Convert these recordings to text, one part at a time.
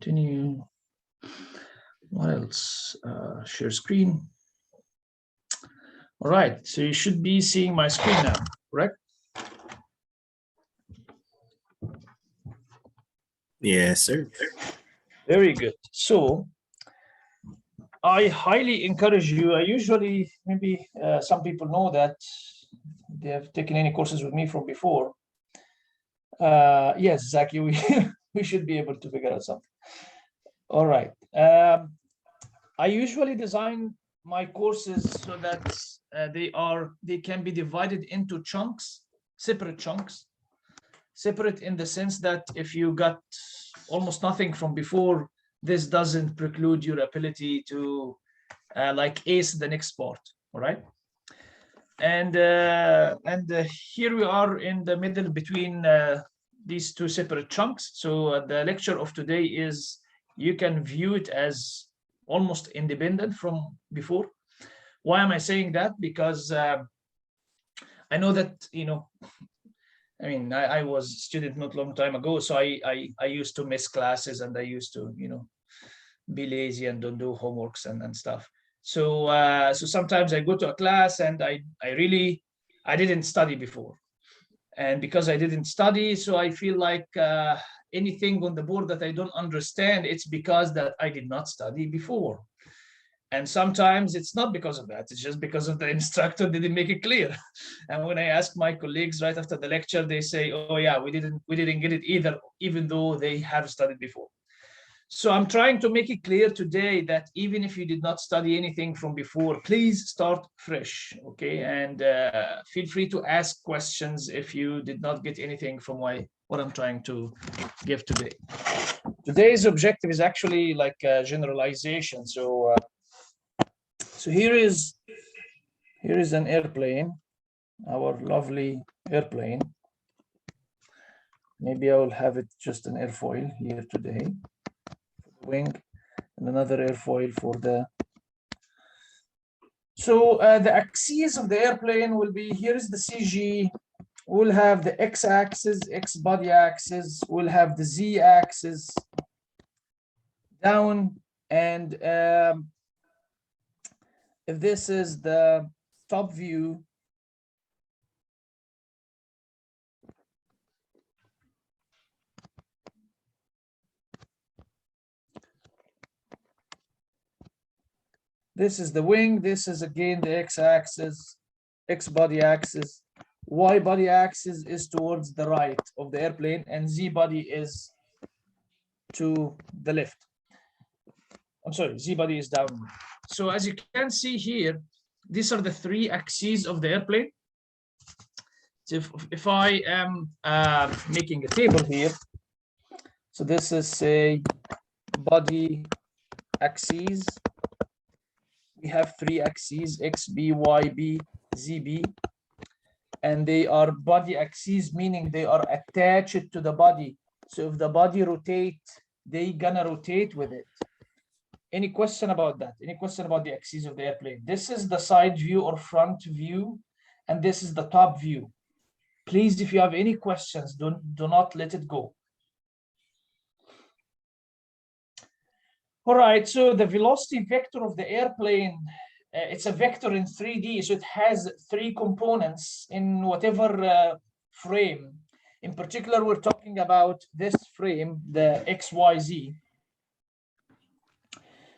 continue. What else? Share screen. All right, so you should be seeing my screen now, correct? Yes, sir. Very good. So I highly encourage you. I usually, maybe some people know that they have taken any courses with me from before. Yes, Zaki, we should be able to figure out something. All right. I usually design my courses so that they can be divided into chunks, separate chunks, separate in the sense that if you got almost nothing from before, this doesn't preclude your ability to like ace the next part. All right. And here we are in the middle between these two separate chunks. So the lecture of today is, you can view it as almost independent from before. Why am I saying that? Because I know that, you know, I mean, I was a student not long time ago, so I used to miss classes, and I used to, you know, be lazy and don't do homeworks and stuff. So so sometimes I go to a class and I didn't study before, and because I didn't study, so I feel like anything on the board that I don't understand, it's because that I did not study before. And sometimes it's not because of that, it's just because of the instructor didn't make it clear. And when I ask my colleagues right after the lecture, they say, oh yeah, we didn't get it either, even though they have studied before. So I'm trying to make it clear today that even if you did not study anything from before, please start fresh, okay? And feel free to ask questions if you did not get anything from what I'm trying to give today. Today's objective is actually like a generalization. So here is an airplane, our lovely airplane. Maybe I will have it just an airfoil here today, wing, and another airfoil for the. So the axes of the airplane will be, here is the CG. We'll have the x-axis, x body axis. We'll have the z-axis down, and if this is the top view, this is the wing, this is again the x-axis, x body axis, y body axis is towards the right of the airplane, and z body is to the left. I'm sorry, z body is down. So as you can see here, these are the three axes of the airplane. So if I am making a table here, so this is, say, body axes. We have three axes, x, b, y, b, z, b, and they are body axes, meaning they are attached to the body. So if the body rotates, they gonna rotate with it. Any question about that? Any question about the axes of the airplane? This is the side view or front view, and this is the top view. Please, if you have any questions, do not let it go. All right, so the velocity vector of the airplane, it's a vector in 3D, so it has three components in whatever frame. In particular, we're talking about this frame, the XYZ.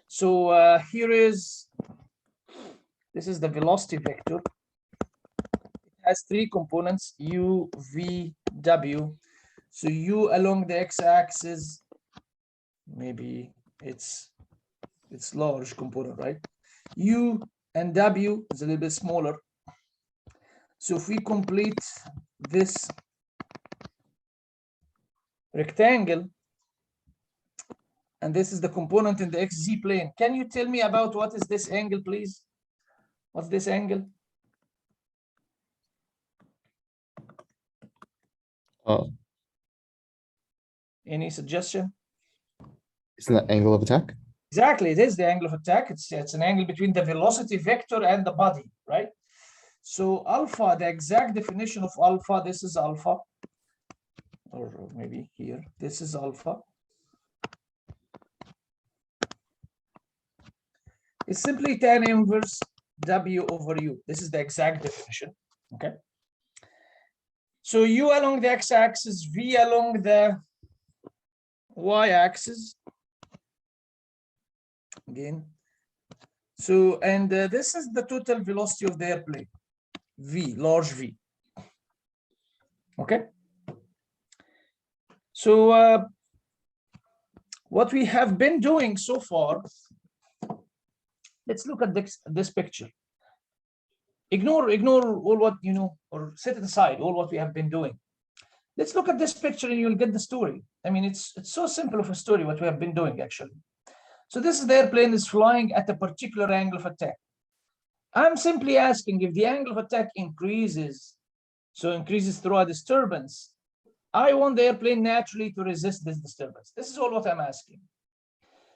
So this is the velocity vector. It has three components, U, V, W. So U along the x-axis, maybe it's large component, right? U and W is a little bit smaller. So if we complete this rectangle, and this is the component in the XZ plane, can you tell me about what is this angle, please? What's this angle? Any suggestion? Isn't that angle of attack? Exactly, it is the angle of attack. It's an angle between the velocity vector and the body, right? So alpha, the exact definition of alpha, this is alpha, or maybe here, this is alpha. is simply tan inverse W over U. This is the exact definition. Okay. So U along the x-axis, V along the y-axis. Again. So, and this is the total velocity of the airplane, V, large V. Okay. So what we have been doing so far, let's look at this picture. Ignore all what you know, or set it aside all what we have been doing. Let's look at this picture and you'll get the story. I mean, it's so simple of a story what we have been doing actually. So this is the airplane is flying at a particular angle of attack. I'm simply asking if the angle of attack increases, so increases through a disturbance, I want the airplane naturally to resist this disturbance. This is all what I'm asking.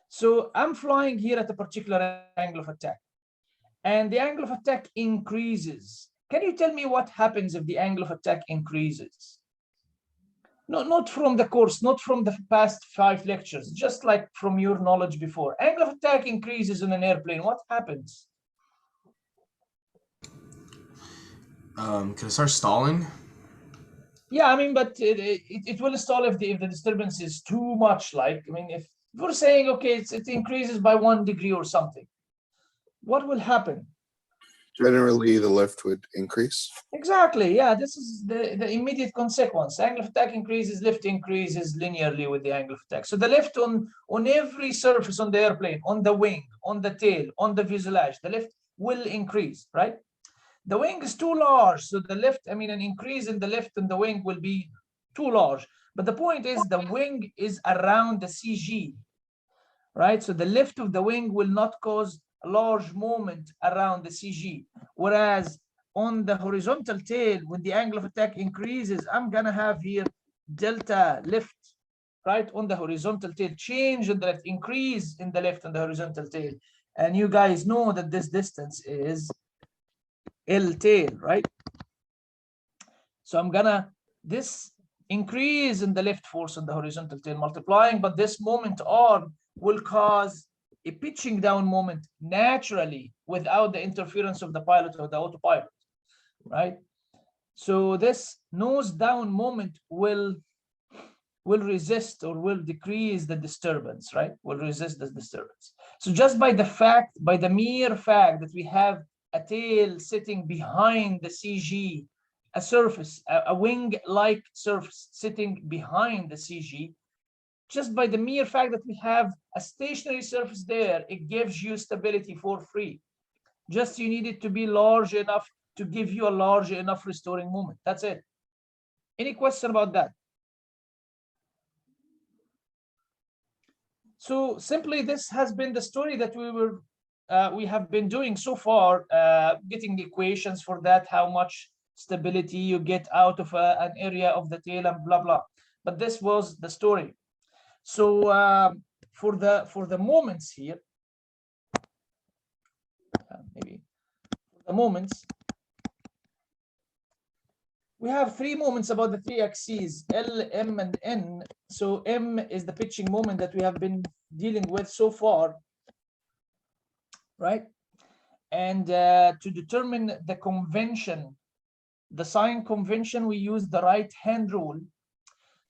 So I'm flying here at a particular angle of attack, and the angle of attack increases. Can you tell me what happens if the angle of attack increases? No, not from the course, not from the past 5 lectures, just like from your knowledge before. Angle of attack increases in an airplane. What happens? Can it start stalling? Yeah, I mean, but it will stall if the disturbance is too much. Like, I mean, if we're saying, okay, it increases by 1 degree or something, what will happen? Generally, the lift would increase. Exactly. Yeah, this is the immediate consequence. Angle of attack increases, lift increases linearly with the angle of attack. So the lift on every surface on the airplane, on the wing, on the tail, on the fuselage, the lift will increase, right? The wing is too large, so the lift, I mean, an increase in the lift in the wing will be too large. But the point is the wing is around the CG, right? So the lift of the wing will not cause a large moment around the CG. Whereas on the horizontal tail, when the angle of attack increases, I'm gonna have here delta lift, right? On the horizontal tail, change in the lift, increase in the lift on the horizontal tail. And you guys know that this distance is L tail, right? So I'm gonna, this increase in the lift force on the horizontal tail multiplying, but this moment R will cause a pitching down moment naturally without the interference of the pilot or the autopilot, right? So this nose down moment will resist or will decrease the disturbance, right? Will resist the disturbance. So just by the mere fact that we have a tail sitting behind the CG, a surface, a wing-like surface sitting behind the CG, just by the mere fact that we have a stationary surface there, it gives you stability for free. Just you need it to be large enough to give you a large enough restoring moment. That's it. Any question about that? So simply, this has been the story that we have been doing so far, getting the equations for that, how much stability you get out of an area of the tail and blah blah. But this was the story. So for the moments here, maybe for the moments, we have 3 moments about the 3 axes, L, M, and N. So M is the pitching moment that we have been dealing with so far, right? And to determine the convention, the sign convention, we use the right hand rule.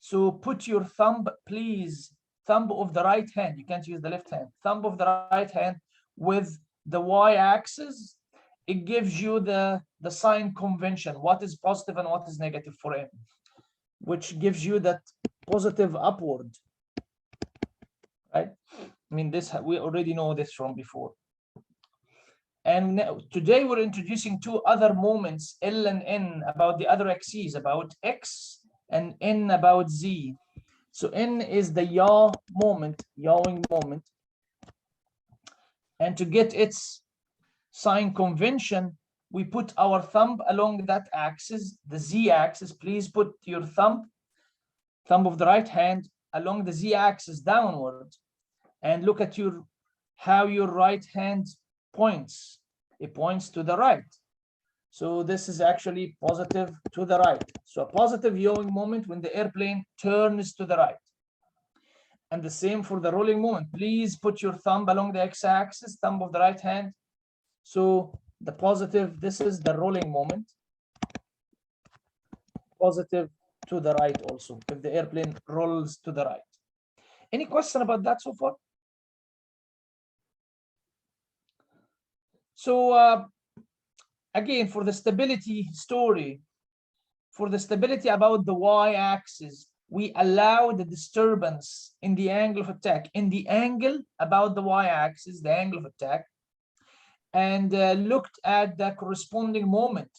So put your thumb, please, thumb of the right hand, you can't use the left hand, thumb of the right hand with the y-axis. It gives you the sign convention, what is positive and what is negative for M, which gives you that positive upward, right? I mean, this, we already know this from before. And now, today we're introducing 2 other moments, L and N, about the other axes, about X, and N about Z. So N is the yaw moment, yawing moment. And to get its sign convention, we put our thumb along that axis, the Z axis. Please put your thumb of the right hand along the Z axis downward, and look at how your right hand points. It points to the right. So this is actually positive to the right. So a positive yawing moment when the airplane turns to the right. And the same for the rolling moment. Please put your thumb along the x-axis, thumb of the right hand. So the positive, this is the rolling moment. Positive to the right also, if the airplane rolls to the right. Any question about that so far? So again, for the stability story, for the stability about the y-axis, we allow the disturbance in the angle of attack, in the angle about the y-axis, the angle of attack, and looked at the corresponding moment.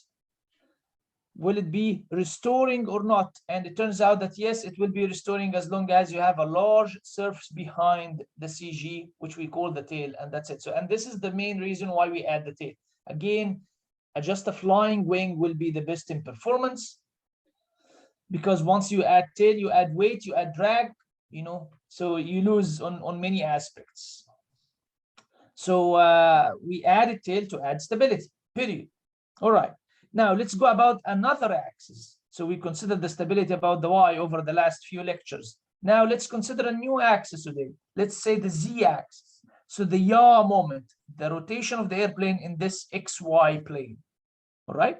Will it be restoring or not? And it turns out that yes, it will be restoring as long as you have a large surface behind the CG, which we call the tail, and that's it. So, and this is the main reason why we add the tail. Again, just a flying wing will be the best in performance, because once you add tail, you add weight, you add drag, you know, so you lose on many aspects. So we added tail to add stability, period. All right. Now let's go about another axis. So we considered the stability about the y over the last few lectures. Now let's consider a new axis today. Let's say the z-axis. So the yaw moment, the rotation of the airplane in this xy plane. All right.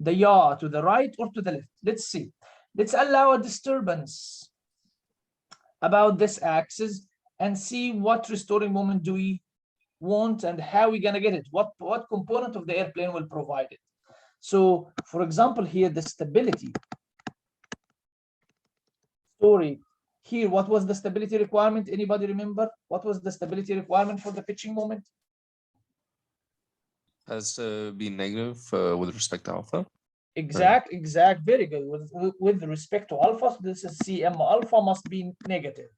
The yaw to the right or to the left. Let's see. Let's allow a disturbance about this axis and see what restoring moment do we want and how we're gonna get it. What component of the airplane will provide it. So, for example, here the stability story. Here, what was the stability requirement? Anybody remember? What was the stability requirement for the pitching moment? Has to be negative with respect to alpha. Exact, very good. With respect to alpha, so this is CM alpha must be negative.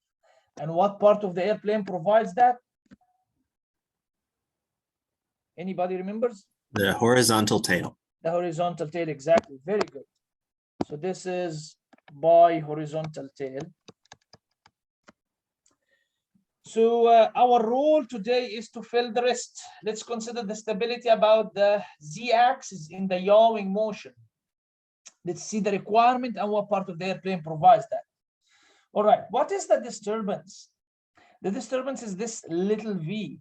And what part of the airplane provides that? Anybody remembers? The horizontal tail. The horizontal tail, exactly. Very good. So this is by horizontal tail. So our role today is to fill the rest. Let's consider the stability about the z-axis in the yawing motion. Let's see the requirement and what part of the airplane provides that. All right, what is the disturbance? The disturbance is this little v.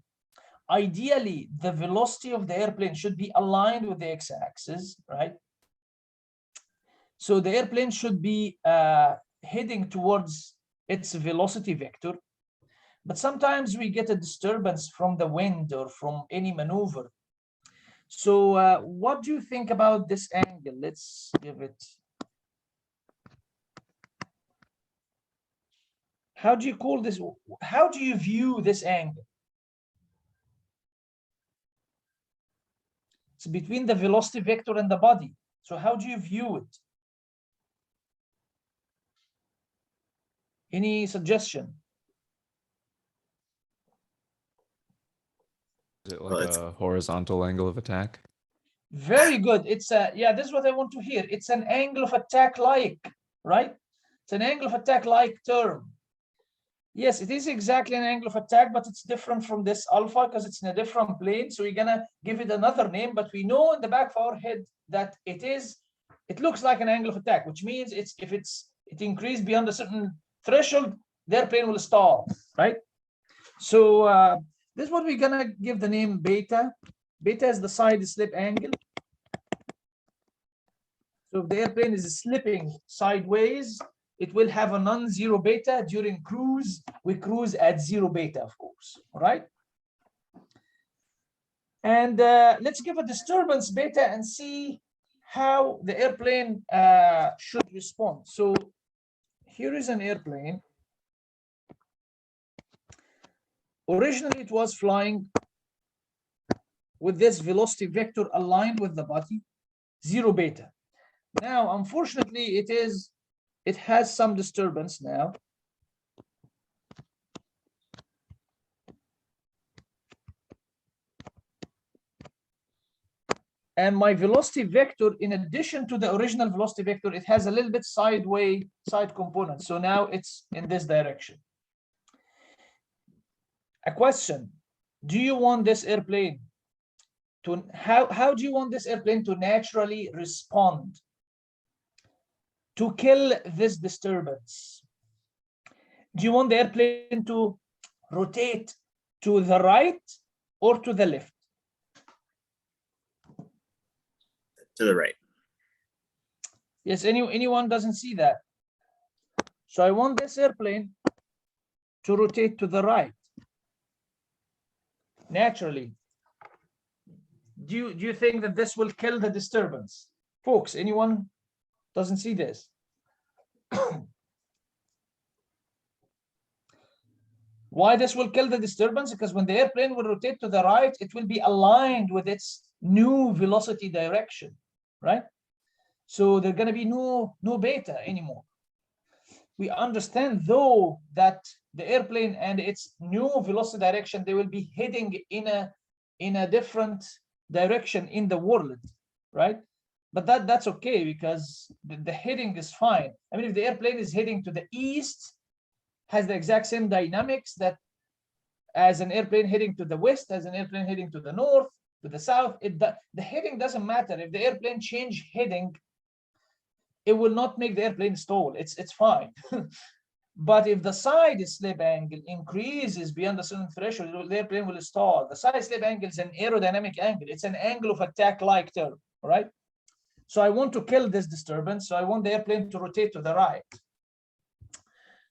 Ideally, the velocity of the airplane should be aligned with the x-axis, right? So the airplane should be heading towards its velocity vector. But sometimes we get a disturbance from the wind or from any maneuver. So what do you think about this angle? Let's give it. How do you call this? How do you view this angle? It's between the velocity vector and the body. So how do you view it? Any suggestion? Is it like a horizontal angle of attack? Very good. It's a, yeah, this is what I want to hear. It's an angle of attack like, right? It's an angle of attack like term. Yes, it is exactly an angle of attack, but it's different from this alpha because it's in a different plane. So we're gonna give it another name, but we know in the back of our head that it looks like an angle of attack, which means if it increased beyond a certain threshold, the airplane will stall, right? So this is what we're gonna give the name beta. Beta is the side slip angle. So if the airplane is slipping sideways, it will have a non-zero beta. During cruise, we cruise at 0 beta, of course, all right? And let's give a disturbance beta and see how the airplane should respond. So here is an airplane. Originally, it was flying with this velocity vector aligned with the body, 0 beta. Now, unfortunately, it has some disturbance now. And my velocity vector, in addition to the original velocity vector, it has a little bit side component. So now it's in this direction. A question: do you want this airplane to how do you want this airplane to naturally respond to kill this disturbance? Do you want the airplane to rotate to the right or to the left? To the right. Yes, anyone doesn't see that. So I want this airplane to rotate to the right. Naturally. Do you think that this will kill the disturbance? Folks, anyone doesn't see this? Why this will kill the disturbance? Because when the airplane will rotate to the right, it will be aligned with its new velocity direction, right? So there's going to be no beta anymore. We understand, though, that the airplane and its new velocity direction, they will be heading in a different direction in the world, right? But that's okay, because the heading is fine. I mean, if the airplane is heading to the east, has the exact same dynamics that as an airplane heading to the west, as an airplane heading to the north, to the south. The heading doesn't matter. If the airplane change heading, it will not make the airplane stall. It's fine. But if the side slip angle increases beyond a certain threshold, the airplane will stall. The side slip angle is an aerodynamic angle. It's an angle of attack-like term, right? So I want to kill this disturbance. So I want the airplane to rotate to the right.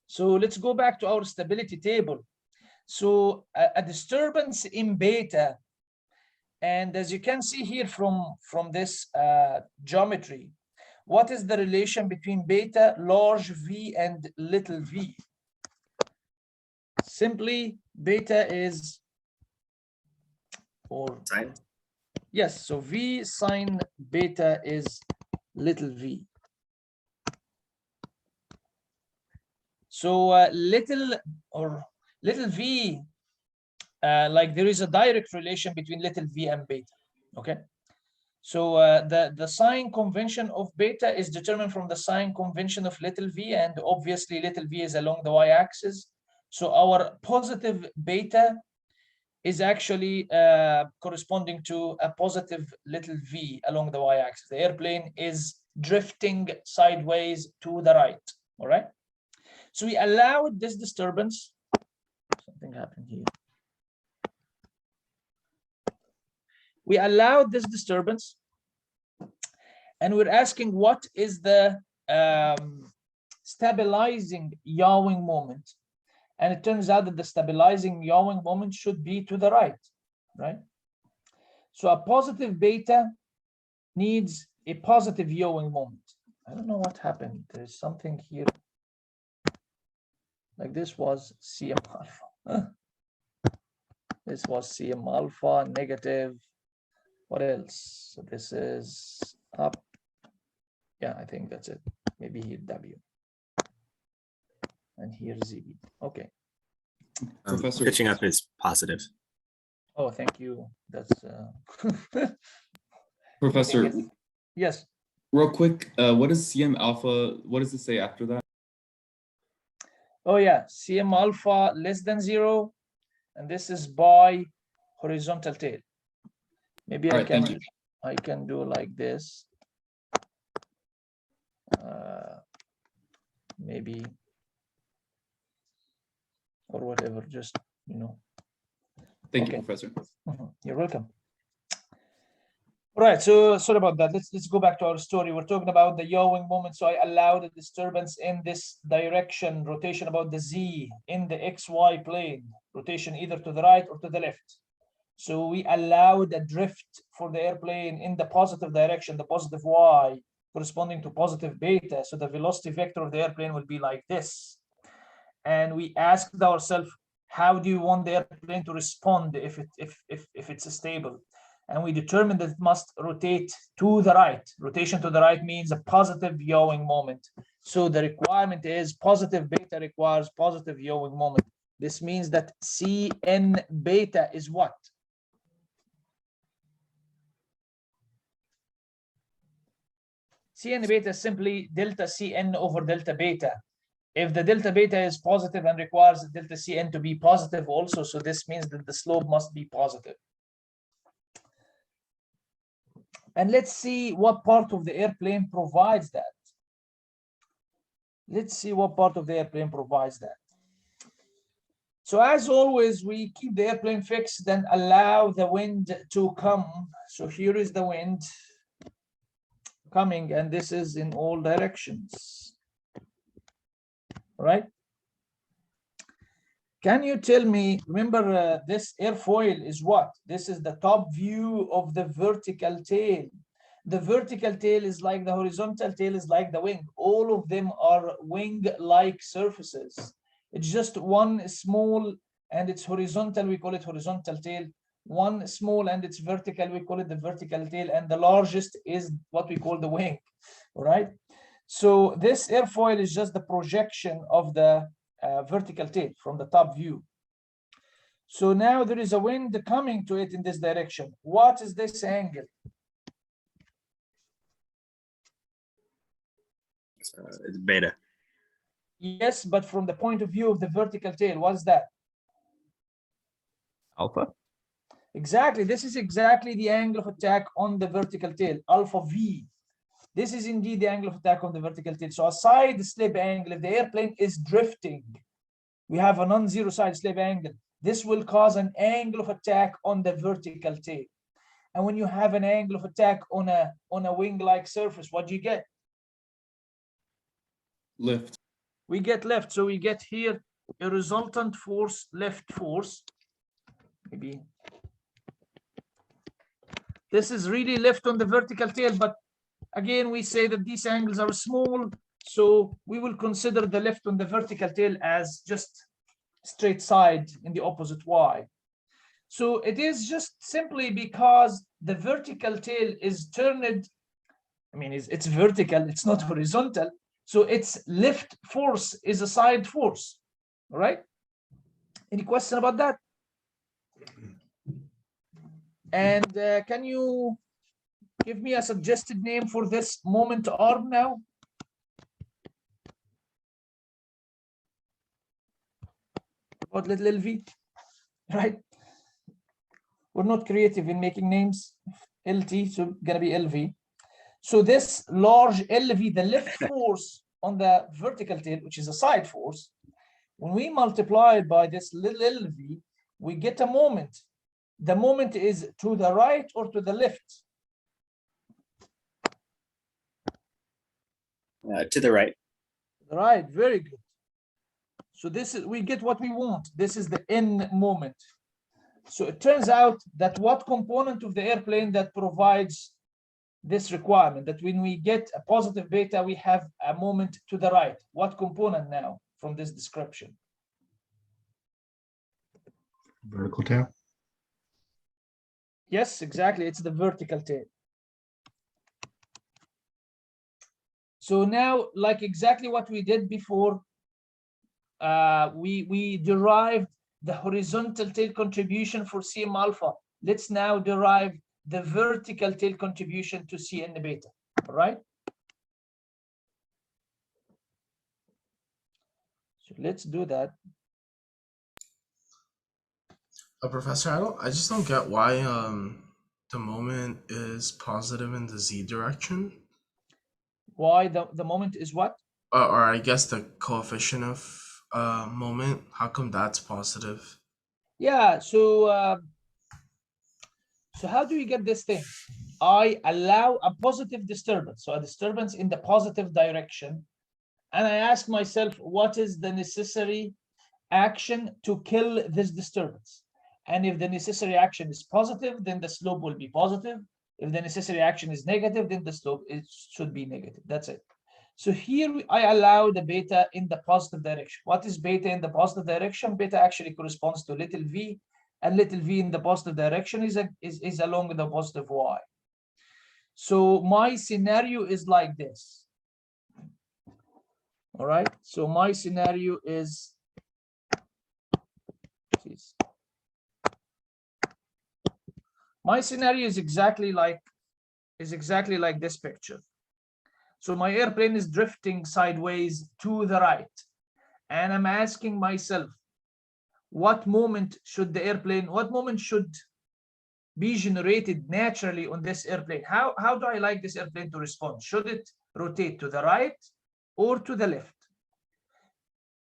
So let's go back to our stability table. So a disturbance in beta, and as you can see here from this geometry, what is the relation between beta, large V, and little v? Simply, beta is, or Sine. yes, so V sine beta is little v. So little v, like there is a direct relation between little v and beta, okay? So the sign convention of beta is determined from the sign convention of little v, and obviously little v is along the y-axis. So our positive beta is actually corresponding to a positive little v along the y-axis. The airplane is drifting sideways to the right, all right? So we allowed this disturbance. Something happened here. We allowed this disturbance, and we're asking what is the stabilizing yawing moment. And it turns out that the stabilizing yawing moment should be to the right, right? So a positive beta needs a positive yawing moment. I don't know what happened. There's something here. Like this was CM alpha. This was CM alpha negative. What else? So this is up. Yeah, I think that's it. Maybe here W. And here's ZB. Okay. Professor, pitching up is positive. Oh, thank you. That's Professor. Yes. Real quick, what is CM alpha? What does it say after that? Oh yeah, CM alpha less than 0, and this is by horizontal tail. Maybe I can do like this. Maybe, or whatever, just, you know. Thank you, Professor. You're welcome. All right, so sorry about that. Let's go back to our story. We're talking about the yawing moment. So I allowed a disturbance in this direction, rotation about the Z in the XY plane, rotation either to the right or to the left. So we allowed a drift for the airplane in the positive direction, the positive Y, corresponding to positive beta. So the velocity vector of the airplane will be like this. And we asked ourselves, how do you want the airplane to respond if it's stable? And we determined that it must rotate to the right. Rotation to the right means a positive yawing moment. So the requirement is positive beta requires positive yawing moment. This means that Cn beta is what? Cn beta is simply delta Cn over delta beta. If the delta beta is positive and requires delta Cn to be positive also, so this means that the slope must be positive. And let's see what part of the airplane provides that. Let's see what part of the airplane provides that. So as always, we keep the airplane fixed and allow the wind to come. So here is the wind coming, and this is in all directions, right? Can you tell me, remember this airfoil is what? This is the top view of the vertical tail. The vertical tail is like the horizontal tail is like the wing. All of them are wing-like surfaces. It's just one small and it's horizontal, we call it horizontal tail. One small and it's vertical, we call it the vertical tail. And the largest is what we call the wing, all right? So this airfoil is just the projection of the vertical tail from the top view. So now there is a wind coming to it in this direction. What is this angle? It's beta. Yes, but from the point of view of the vertical tail, what's that? Alpha? Exactly. This is exactly the angle of attack on the vertical tail, alpha V. This is indeed the angle of attack on the vertical tail. So a side slip angle, if the airplane is drifting, we have a non-zero side slip angle. This will cause an angle of attack on the vertical tail. And when you have an angle of attack on a wing-like surface, what do you get? Lift. We get lift. So we get here a resultant force, lift force. Maybe this is really lift on the vertical tail, but again, we say that these angles are small, so we will consider the lift on the vertical tail as just straight side in the opposite Y. So it is just simply because the vertical tail is turned, I mean, it's vertical, it's not horizontal, so its lift force is a side force, all right? Any question about that? And can you give me a suggested name for this moment arm now? What, little LV, right? We're not creative in making names. LT, so gonna be LV. So this large LV, the lift force on the vertical tail, which is a side force, when we multiply it by this little LV, we get a moment. The moment is to the right or to the left? To the right. Right, very good. So this is, we get what we want. This is the N moment. So it turns out that what component of the airplane that provides this requirement, that when we get a positive beta, we have a moment to the right. What component now from this description? Vertical tail. Yes, exactly. It's the vertical tail. So now, like exactly what we did before, we derived the horizontal tail contribution for CM alpha. Let's now derive the vertical tail contribution to CN beta, all right? So let's do that. Professor, I just don't get why the moment is positive in the Z direction. Why the moment is what? Or I guess the coefficient of moment. How come that's positive? Yeah, so so how do we get this thing? I allow a positive disturbance, so a disturbance in the positive direction, and I ask myself, what is the necessary action to kill this disturbance? And if the necessary action is positive, then the slope will be positive. If the necessary action is negative, then the slope should be negative. That's it. So here I allow the beta in the positive direction. What is beta in the positive direction? Beta actually corresponds to little v, and little v in the positive direction is along the positive y. So my scenario is like this. All right. So my scenario is, please. My scenario is exactly like this picture. So my airplane is drifting sideways to the right, and I'm asking myself, what moment should be generated naturally on this airplane? How do I like this airplane to respond? Should it rotate to the right or to the left?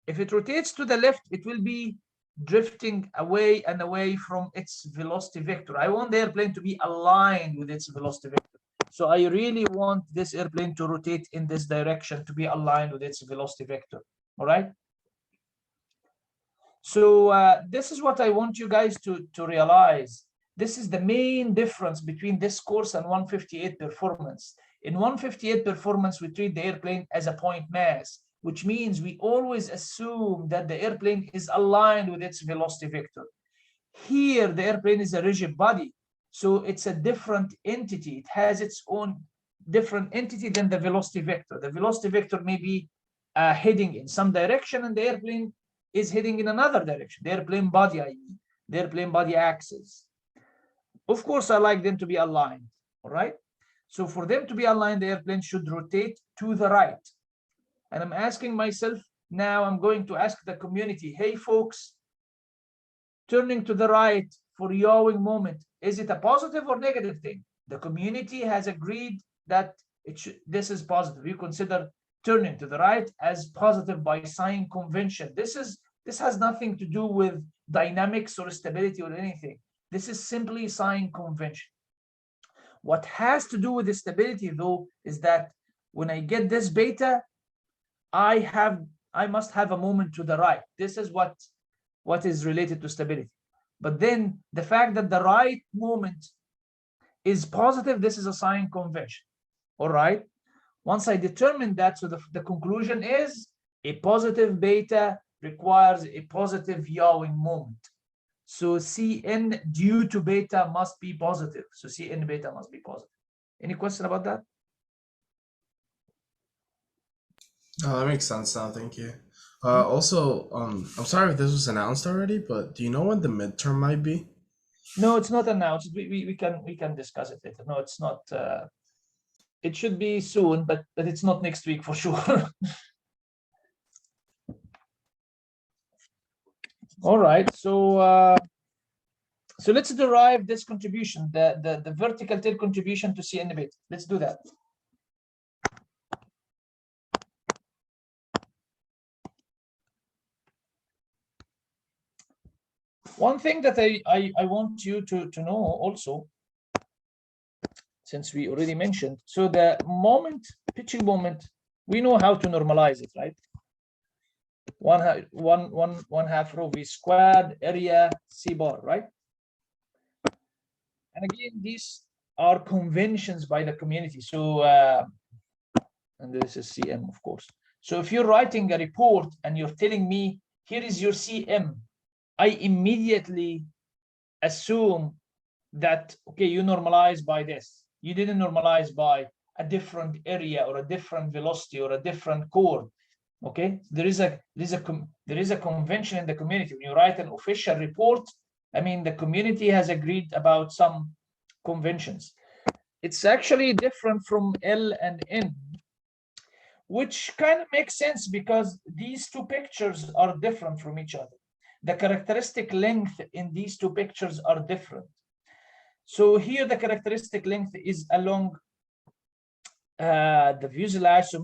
If it rotates to the left, it will be drifting away and away from its velocity vector. I want the airplane to be aligned with its velocity vector. So I really want this airplane to rotate in this direction, to be aligned with its velocity vector. All right. So this is what I want you guys to realize. This is the main difference between this course and 158 performance. In 158 performance, we treat the airplane as a point mass, which means we always assume that the airplane is aligned with its velocity vector. Here, the airplane is a rigid body, so it's a different entity. It has its own different entity than the velocity vector. The velocity vector may be heading in some direction, and the airplane is heading in another direction. The airplane body, I mean, the airplane body axis. Of course, I like them to be aligned, all right? So for them to be aligned, the airplane should rotate to the right. And I'm asking myself, now I'm going to ask the community, hey folks, turning to the right for yawing moment, is it a positive or negative thing? The community has agreed that this is positive. You consider turning to the right as positive by sign convention. This has nothing to do with dynamics or stability or anything. This is simply sign convention. What has to do with the stability, though, is that when I get this beta, I must have a moment to the right. This is what is related to stability. But then the fact that the right moment is positive, this is a sign convention. All right. Once I determine that, so the conclusion is a positive beta requires a positive yawing moment. So Cn due to beta must be positive. So Cn beta must be positive. Any question about that? Oh, that makes sense now. Thank you. Also, I'm sorry if this was announced already, but do you know when the midterm might be? No, it's not announced. We can discuss it later. No, it's not. It should be soon, but it's not next week for sure. All right, so let's derive this contribution, the vertical tail contribution to Cn beta. Let's do that. One thing that I want you to know also, since we already mentioned, so the moment, pitching moment, we know how to normalize it, right? One half rho v squared area c bar, right? And again, these are conventions by the community. So, and this is Cm, of course. So if you're writing a report and you're telling me, here is your Cm, I immediately assume that, okay, you normalize by this. You didn't normalize by a different area or a different velocity or a different chord. Okay, there is a convention in the community. When you write an official report, I mean, the community has agreed about some conventions. It's actually different from L and N, which kind of makes sense because these two pictures are different from each other. The characteristic length in these two pictures are different. So here the characteristic length is along the fuselage. So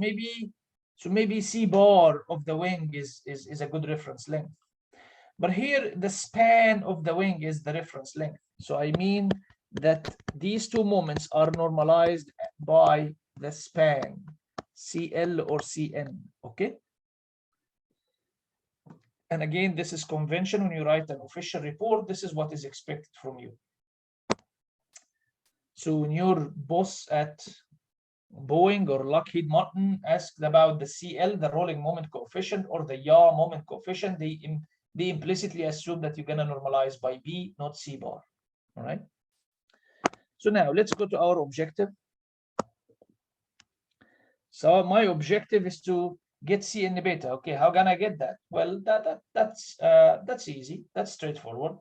maybe C bar of the wing is a good reference length. But here the span of the wing is the reference length. So I mean that these two moments are normalized by the span, CL or CN, okay? And again, this is convention. When you write an official report, this is what is expected from you. So when your boss at Boeing or Lockheed Martin asked about the CL, the rolling moment coefficient, or the yaw moment coefficient, they implicitly assume that you're going to normalize by B, not C bar. All right. So now let's go to our objective. So my objective is to get Cn beta. Okay, how can I get that? Well, that's easy. That's straightforward.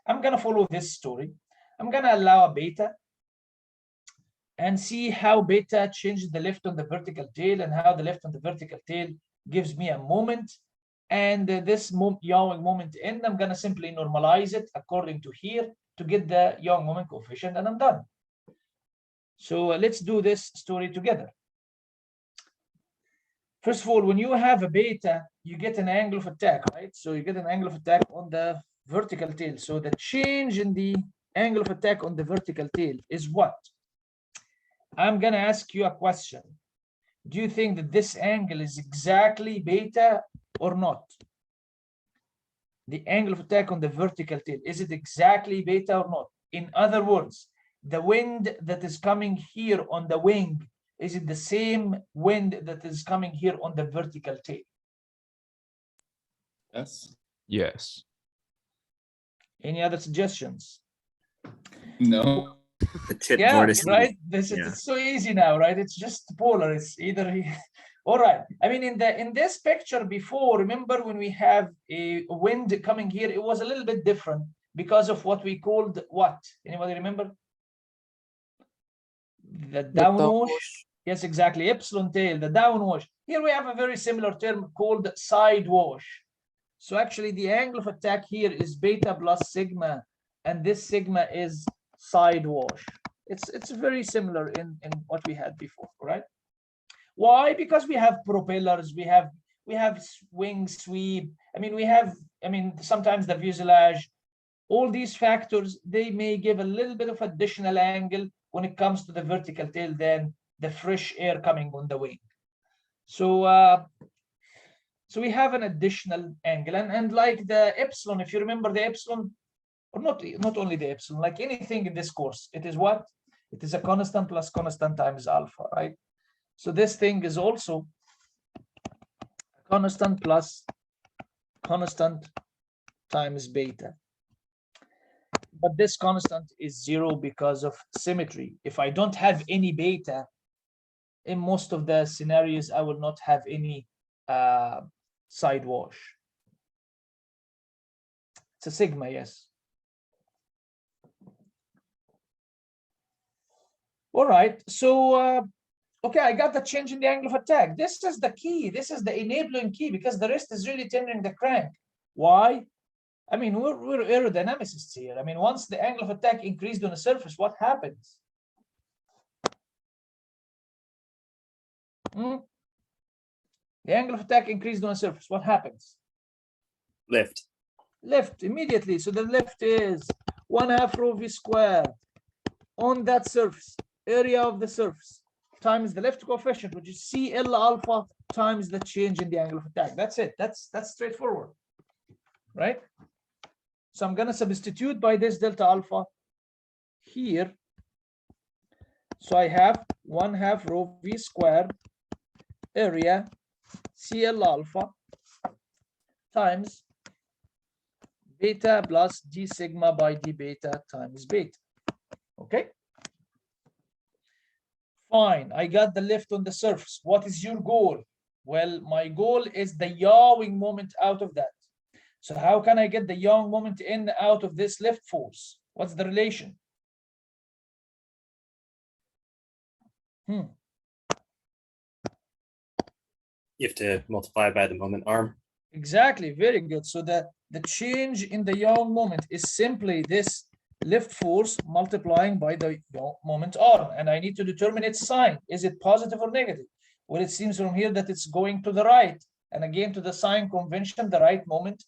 I'm going to follow this story. I'm going to allow a beta and see how beta changes the lift on the vertical tail and how the lift on the vertical tail gives me a moment. And this yawing moment end, I'm going to simply normalize it according to here to get the yawing moment coefficient, and I'm done. So let's do this story together. First of all, when you have a beta, you get an angle of attack, right? So you get an angle of attack on the vertical tail. So the change in the angle of attack on the vertical tail is what? I'm gonna ask you a question. Do you think that this angle is exactly beta or not? The angle of attack on the vertical tail, is it exactly beta or not? In other words, the wind that is coming here on the wing, is it the same wind that is coming here on the vertical tail? Yes. Yes. Any other suggestions? No. The tip Yeah, vortice. right. This is Yeah. it's so easy now, right? It's just polar. It's either all right. I mean, in this picture before, remember when we have a wind coming here, it was a little bit different because of what we called what? Anybody remember? The downwash. Yes, exactly. Epsilon tail, the downwash. Here we have a very similar term called side wash. So actually the angle of attack here is beta plus sigma, and this sigma is side wash. It's very similar in what we had before, right? Why? Because we have propellers, we have wing sweep. I mean, sometimes the fuselage. All these factors, they may give a little bit of additional angle when it comes to the vertical tail than the fresh air coming on the wing. So so we have an additional angle, and like the epsilon, if you remember the epsilon, or not only the epsilon, like anything in this course, it is what? It is a constant plus constant times alpha, right? So this thing is also constant plus constant times beta. But this constant is 0 because of symmetry. If I don't have any beta, in most of the scenarios, I will not have any side wash. It's a sigma, yes. All right, so okay, I got the change in the angle of attack. This is the key. This is the enabling key, because the rest is really tendering the crank. Why? I mean, we're aerodynamicists here. I mean, once the angle of attack increased on the surface, what happens? The angle of attack increased on the surface. What happens? Lift. Lift immediately. So the lift is 1/2 rho v squared on that surface, area of the surface, times the lift coefficient, which is CL alpha times the change in the angle of attack. That's it. That's straightforward, right? So I'm going to substitute by this delta alpha here. So I have 1/2 rho v squared area CL alpha times beta plus d sigma by d beta times beta. Okay. Fine. I got the lift on the surface. What is your goal? Well, my goal is the yawing moment out of that. So how can I get the yawing moment in out of this lift force? What's the relation? You have to multiply by the moment arm. Exactly. Very good. So the change in the yawing moment is simply this lift force multiplying by the yawing moment arm, and I need to determine its sign. Is it positive or negative? Well, it seems from here that it's going to the right, and again, to the sign convention, the right moment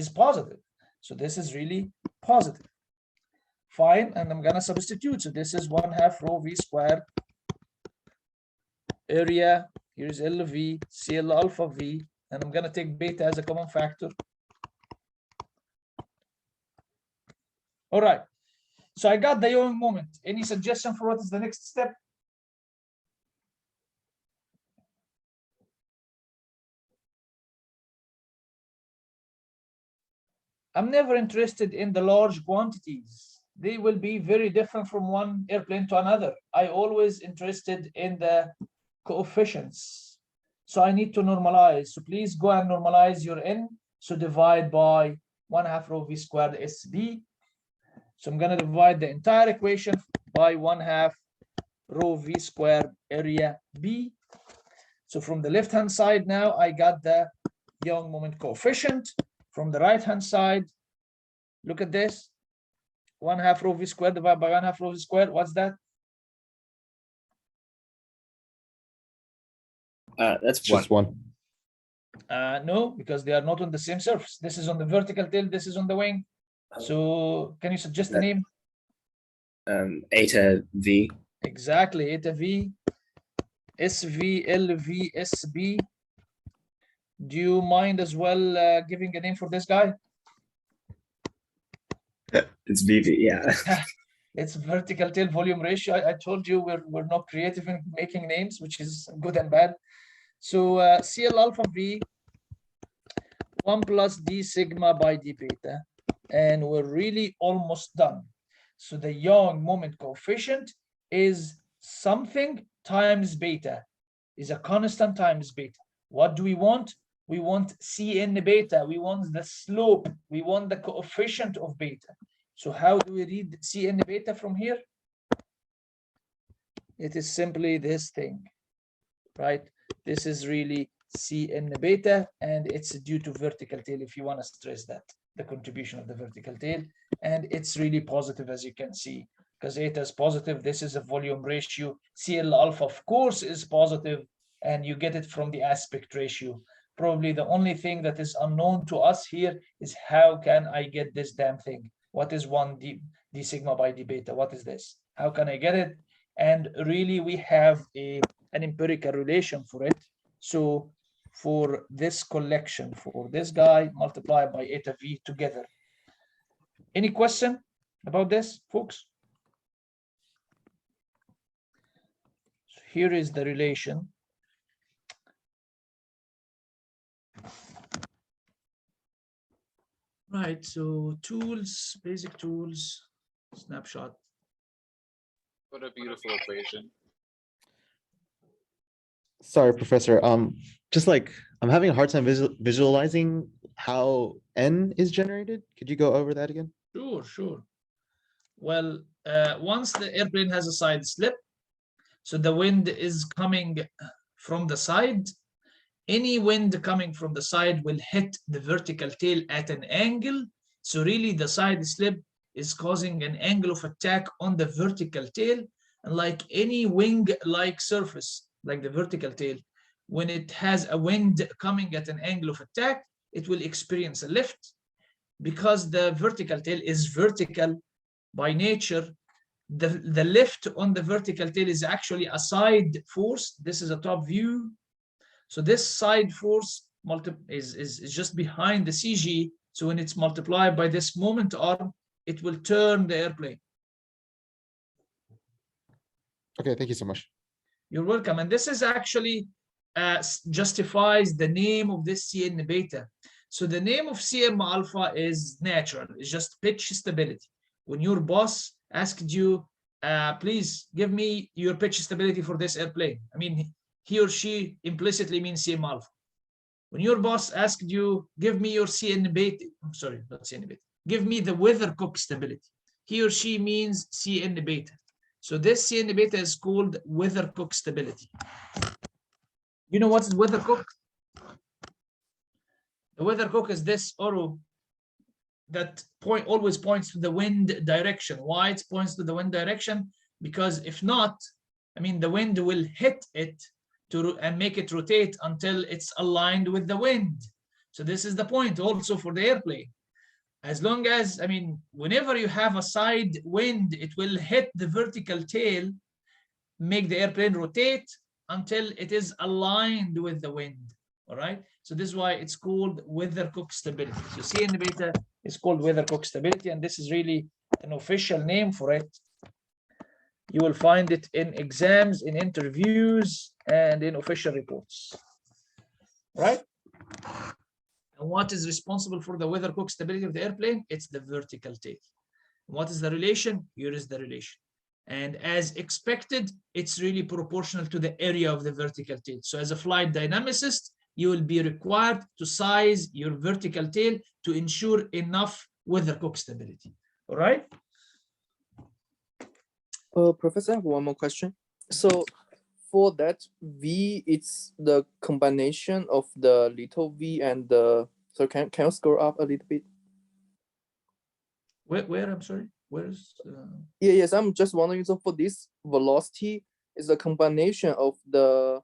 is positive. So this is really positive. Fine, and I'm gonna substitute. So this is 1/2 rho v squared area. Here's LV, CL alpha V, and I'm gonna take beta as a common factor. All right. So I got the yawing moment. Any suggestion for what is the next step? I'm never interested in the large quantities. They will be very different from one airplane to another. I always interested in the coefficients. So I need to normalize. So please go and normalize your N. So divide by 1/2 rho v squared SB. So I'm going to divide the entire equation by 1/2 rho v squared area B. So from the left hand side now, I got the yawing moment coefficient. From the right hand side, look at this. 1/2 rho v squared divided by 1/2 rho v squared. What's that? That's Just one. No, because they are not on the same surface. This is on the vertical tail, this is on the wing. So can you suggest the name? Eta V. Exactly, eta V, SV, LV, SB. Do you mind as well giving a name for this guy? It's VV, yeah. It's vertical tail volume ratio. I told you we're not creative in making names, which is good and bad. So CL alpha V 1 plus D sigma by D beta. And we're really almost done. So the Yaw moment coefficient is something times beta, is a constant times beta. What do we want? We want Cn beta, we want the slope, we want the coefficient of beta. So how do we read Cn beta from here? It is simply this thing, right? This is really Cn beta, and it's due to vertical tail, if you want to stress that, the contribution of the vertical tail. And it's really positive, as you can see, because eta is positive. This is a volume ratio. CL alpha, of course, is positive, and you get it from the aspect ratio. Probably the only thing that is unknown to us here is how can I get this damn thing? What is 1 d sigma by d beta? What is this? How can I get it? And really, we have an empirical relation for it. So for this collection, for this guy, multiplied by eta v together. Any question about this, folks? So here is the relation. Right, so tools, basic tools, snapshot. What a beautiful equation. Sorry, Professor. Just like I'm having a hard time visualizing how N is generated. Could you go over that again? Sure, sure. Well, once the airplane has a side slip, so the wind is coming from the side. Any wind coming from the side will hit the vertical tail at an angle. So really the side slip is causing an angle of attack on the vertical tail. And like any wing-like surface, like the vertical tail, when it has a wind coming at an angle of attack, it will experience a lift. Because the vertical tail is vertical by nature, the lift on the vertical tail is actually a side force. This is a top view. So this side force is just behind the CG. So when it's multiplied by this moment arm, it will turn the airplane. Okay, thank you so much. You're welcome. And this is actually justifies the name of this Cn beta. So the name of Cm alpha is natural. It's just pitch stability. When your boss asked you, please give me your pitch stability for this airplane, I mean, he or she implicitly means Cm alpha. When your boss asked you, give me your Cn beta, I'm sorry, not Cn beta, give me the weathercock stability, he or she means Cn beta. So this Cn beta is called weathercock stability. You know what's weathercock? The weathercock is this arrow that always points to the wind direction. Why it points to the wind direction? Because if not, I mean, the wind will hit it and make it rotate until it's aligned with the wind. So this is the point also for the airplane. As long as, I mean, whenever you have a side wind, it will hit the vertical tail, make the airplane rotate until it is aligned with the wind. All right. So this is why it's called weathercock stability. So Cn beta is called weathercock stability, and this is really an official name for it. You will find it in exams, in interviews, and in official reports. Right? And what is responsible for the weathercock stability of the airplane? It's the vertical tail. What is the relation? Here is the relation. And as expected, it's really proportional to the area of the vertical tail. So as a flight dynamicist, you will be required to size your vertical tail to ensure enough weathercock stability. All right? Professor, I have one more question. So for that V, it's the combination of the little v and the, so can you scroll up a little bit? Where I'm sorry? Where's Yes, I'm just wondering, so for this velocity is a combination of the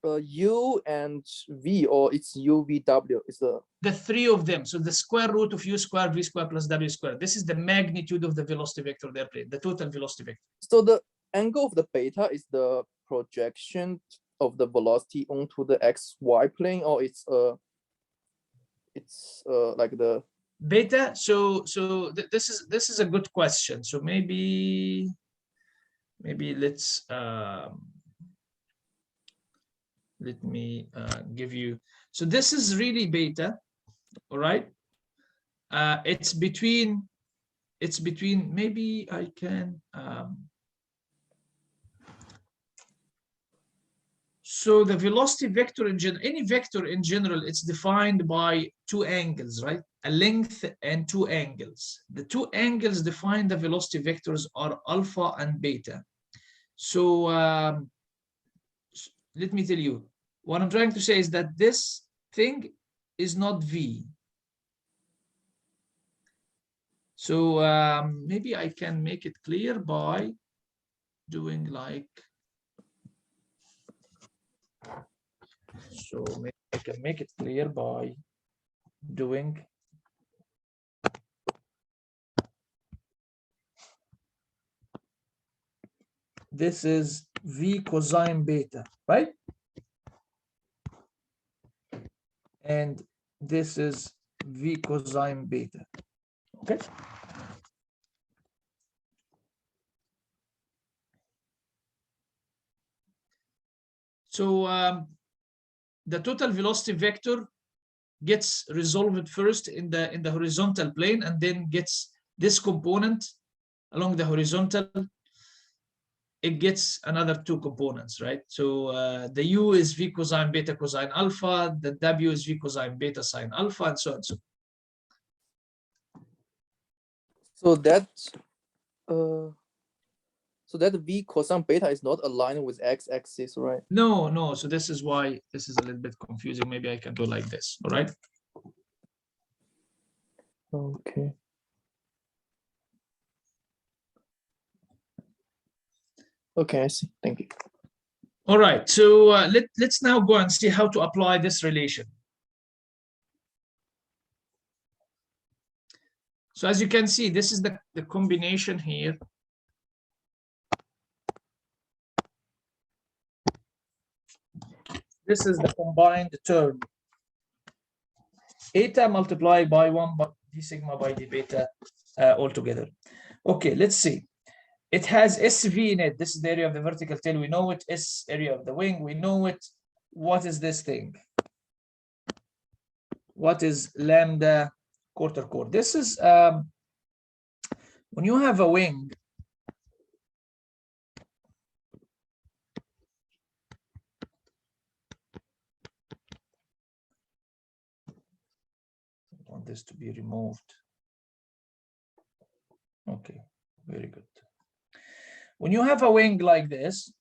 U and V, or it's UVW? It's the three of them. So the square root of U squared V squared plus W squared. This is the magnitude of the velocity vector of the airplane, the total velocity vector. so the angle of the beta is the projection of the velocity onto the XY plane, or it's like the Beta. So this is a good question. So maybe let's let me give you. So this is really beta, all right. It's between maybe I can so the velocity vector in general, any vector in general, it's defined by two angles, right? A length and two angles. The two angles define the velocity vectors are alpha and beta. So let me tell you, what I'm trying to say is that this thing is not V. So maybe I can make it clear by doing like, so maybe I can make it clear by doing this is V cosine beta, right? And this is V cosine beta, okay? So the total velocity vector gets resolved first in the horizontal plane, and then gets this component along the horizontal. It gets another two components, right? So the U is V cosine beta cosine alpha, the W is V cosine beta sine alpha, and so on. so that V cosine beta is not aligned with x-axis, right? No. So this is why this is a little bit confusing. Maybe I can do like this, all right? Okay. Okay, I see. Thank you. All right. So let's now go and see how to apply this relation. So as you can see, this is the combination here. This is the combined term. Eta multiplied by 1 by d sigma by d beta altogether. Okay, let's see. It has SV in it. This is the area of the vertical tail. We know it. S area of the wing. We know it. What is this thing? What is lambda quarter chord? This is when you have a wing. I want this to be removed. Okay, very good. When you have a wing like this,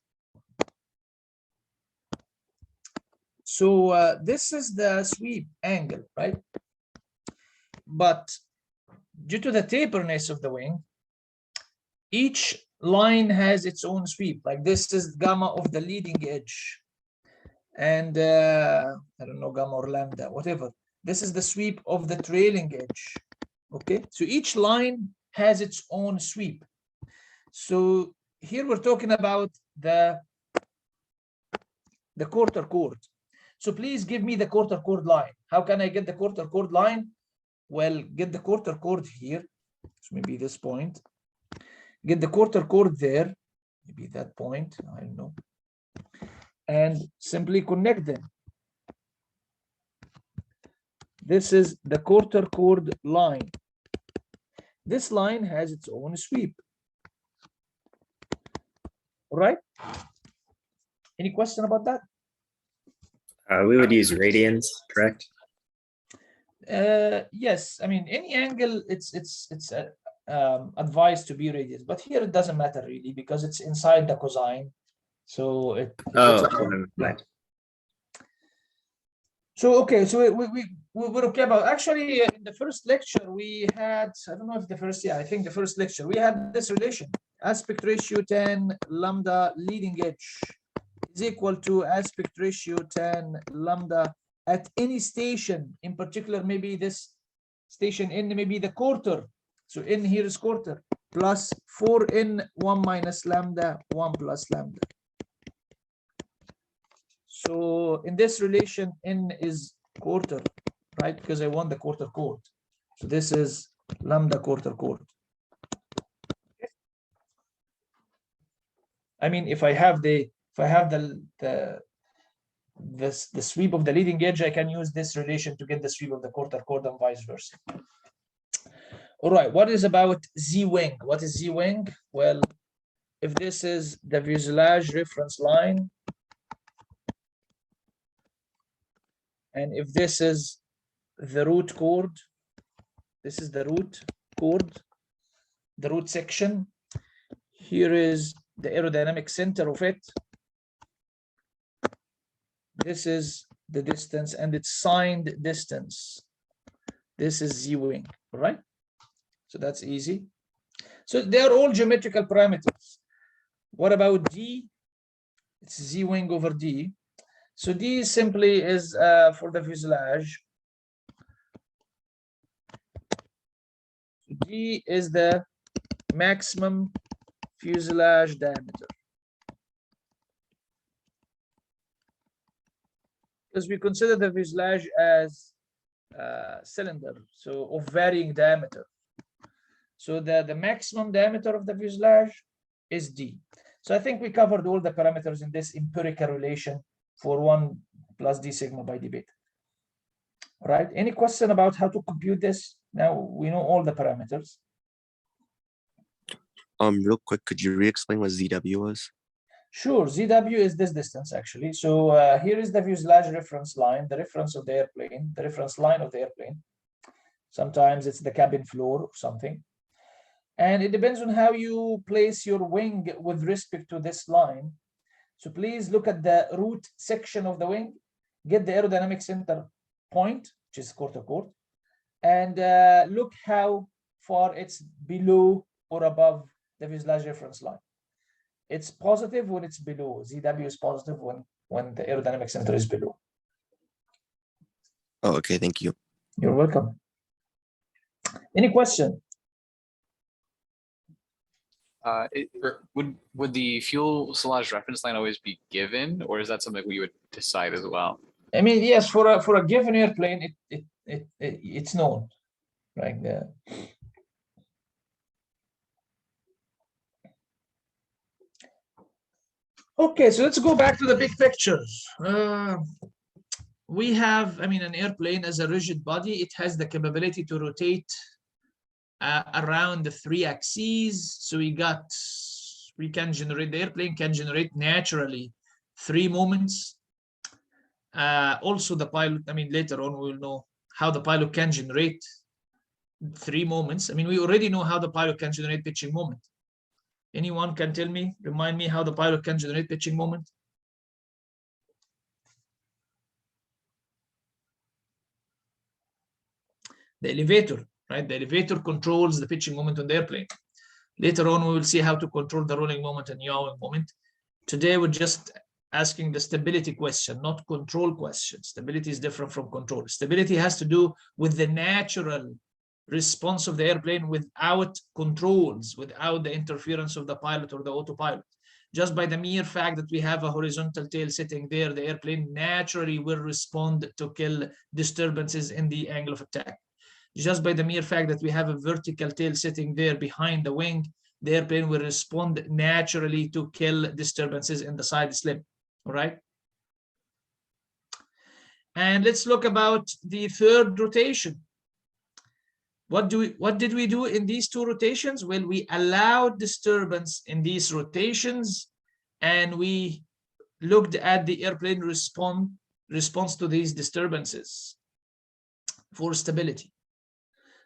so this is the sweep angle, right? But due to the taperness of the wing, each line has its own sweep. Like this is gamma of the leading edge. And I don't know, gamma or lambda, whatever. This is the sweep of the trailing edge. Okay, so each line has its own sweep. So here we're talking about the quarter chord. So please give me the quarter chord line. How can I get the quarter chord line? Well, get the quarter chord here. So maybe this point. Get the quarter chord there. Maybe that point. I don't know. And simply connect them. This is the quarter chord line. This line has its own sweep. All right. Any question about that? We would use radians, correct? Yes. I mean, any angle, it's advised to be radius, but here it doesn't matter really because it's inside the cosine. So yeah. So okay, so we're okay about actually in the first lecture we had, I don't know if the first, yeah, I think the first lecture we had this relation, aspect ratio 10 lambda leading edge is is equal to aspect ratio tan lambda at any station, in particular, maybe this station n, maybe the quarter. So n here is quarter, plus 4n 1 minus lambda 1 plus lambda. So in this relation, n is quarter, right? Because I want the quarter chord. So this is lambda quarter chord. I mean, if I have the sweep of the leading edge, I can use this relation to get the sweep of the quarter chord and vice versa. All right, what is about Z wing? What is Z wing? Well, if this is the fuselage reference line, and if this is the root chord, this is the root chord, the root section, here is the aerodynamic center of it. This is the distance, and it's signed distance. This is Z wing, all right? So that's easy. So they are all geometrical parameters. What about D? It's Z wing over D. So D simply is for the fuselage. D is the maximum fuselage diameter. Because we consider the fuselage as a cylinder, so of varying diameter. So the maximum diameter of the fuselage is D. So I think we covered all the parameters in this empirical relation for 1 plus D sigma by D beta. All right, any question about how to compute this? Now we know all the parameters. Real quick, could you re-explain what ZW was? Sure, ZW is this distance actually. So here is the fuselage reference line, the reference of the airplane, the reference line of the airplane. Sometimes it's the cabin floor or something. And it depends on how you place your wing with respect to this line. So please look at the root section of the wing, get the aerodynamic center point, which is quarter chord, and look how far it's below or above the fuselage reference line. It's positive when it's below. ZW is positive when the aerodynamic center is below. Oh, okay, thank you. You're welcome. Any question? Would the fuselage reference line always be given, or is that something we would decide as well? I mean, yes, for a given airplane, it's known, right? Okay, so let's go back to the big picture. We have, I mean, an airplane as a rigid body. It has the capability to rotate around the 3 axes. So we can generate, the airplane can generate naturally 3 moments. Also the pilot, I mean, later on we'll know how the pilot can generate 3 moments. I mean, we already know how the pilot can generate pitching moment. Anyone can tell me, remind me how the pilot can generate pitching moment? The elevator, right? The elevator controls the pitching moment on the airplane. Later on, we will see how to control the rolling moment and yawing moment. Today, we're just asking the stability question, not control question. Stability is different from control. Stability has to do with the natural response of the airplane without controls, without the interference of the pilot or the autopilot. Just by the mere fact that we have a horizontal tail sitting there, the airplane naturally will respond to kill disturbances in the angle of attack. Just by the mere fact that we have a vertical tail sitting there behind the wing, the airplane will respond naturally to kill disturbances in the side slip. All right. And let's look about the third rotation. What did we do in these 2 rotations? Well, we allowed disturbance in these rotations, and we looked at the airplane response to these disturbances for stability.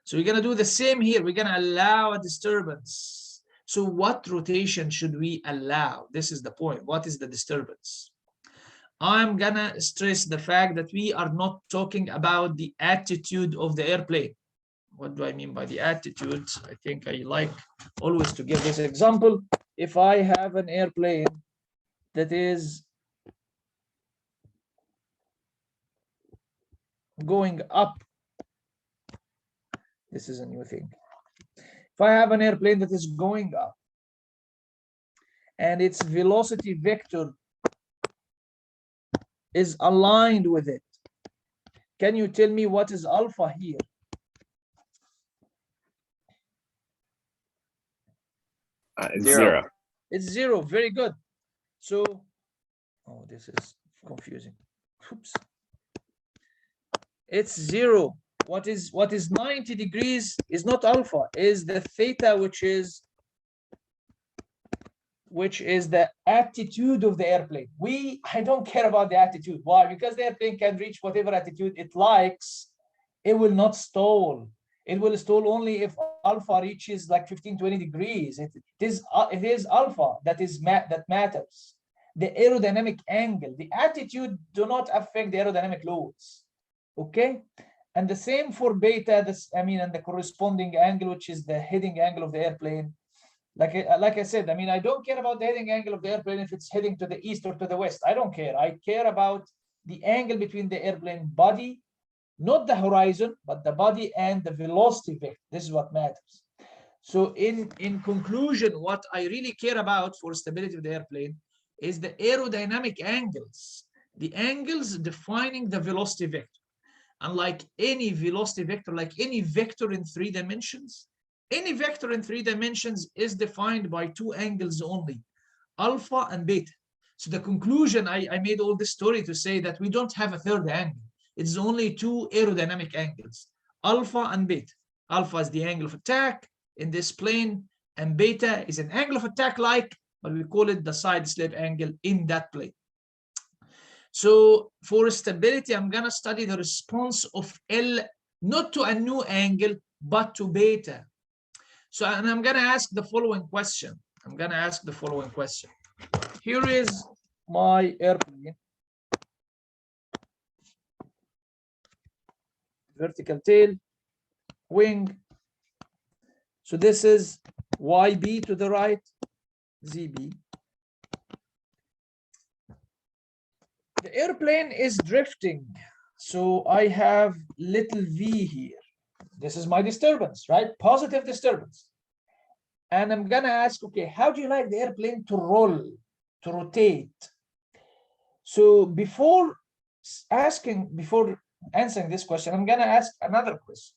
So we're going to do the same here. We're going to allow a disturbance. So what rotation should we allow? This is the point. What is the disturbance? I'm going to stress the fact that we are not talking about the attitude of the airplane. What do I mean by the attitude? I think I like always to give this example. If I have an airplane that is going up, this is a new thing. If I have an airplane that is going up and its velocity vector is aligned with it, can you tell me what is alpha here? It's 0. It's 0. Very good. So, oh, this is confusing. Oops. It's 0. What is 90 degrees is not alpha, is the theta, which is the attitude of the airplane. I don't care about the attitude. Why? Because the airplane can reach whatever attitude it likes. It will not stall. It will stall only if alpha reaches like 15-20 degrees. It is alpha that matters. The aerodynamic angle, the attitude do not affect the aerodynamic loads. Okay, and the same for beta. And the corresponding angle, which is the heading angle of the airplane. Like I said, I don't care about the heading angle of the airplane if it's heading to the east or to the west. I don't care. I care about the angle between the airplane body, not the horizon, but the body and the velocity vector. This is what matters. So in conclusion, what I really care about for stability of the airplane is the aerodynamic angles, the angles defining the velocity vector. And like any velocity vector, like any vector in 3 dimensions, any vector in 3 dimensions is defined by 2 angles only, alpha and beta. So the conclusion, I made all this story to say that we don't have a 3rd angle. It's only 2 aerodynamic angles, alpha and beta. Alpha is the angle of attack in this plane, and beta is an angle of attack but we call it the side slip angle in that plane. So for stability, I'm going to study the response of L, not to a new angle, but to beta. So, and I'm going to ask the following question. Here is my airplane. Vertical tail, wing. So this is YB to the right, ZB. The airplane is drifting. So I have little v here. This is my disturbance, right? Positive disturbance. And I'm going to ask, okay, how do you like the airplane to roll, to rotate? So before answering this question, I'm going to ask another question.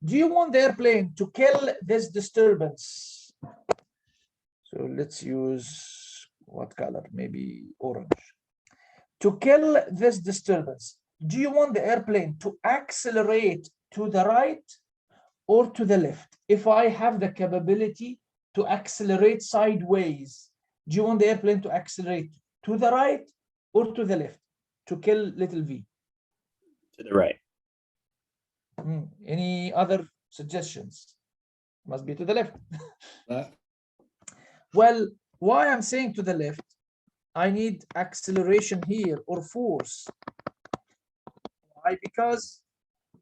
Do you want the airplane to kill this disturbance? So let's use what color? Maybe orange. To kill this disturbance, do you want the airplane to accelerate to the right or to the left? If I have the capability to accelerate sideways, do you want the airplane to accelerate to the right or to the left to kill little v? To the right. Any other suggestions? Must be to the left. Left. Well, why I'm saying to the left, I need acceleration here or force. Why? Because,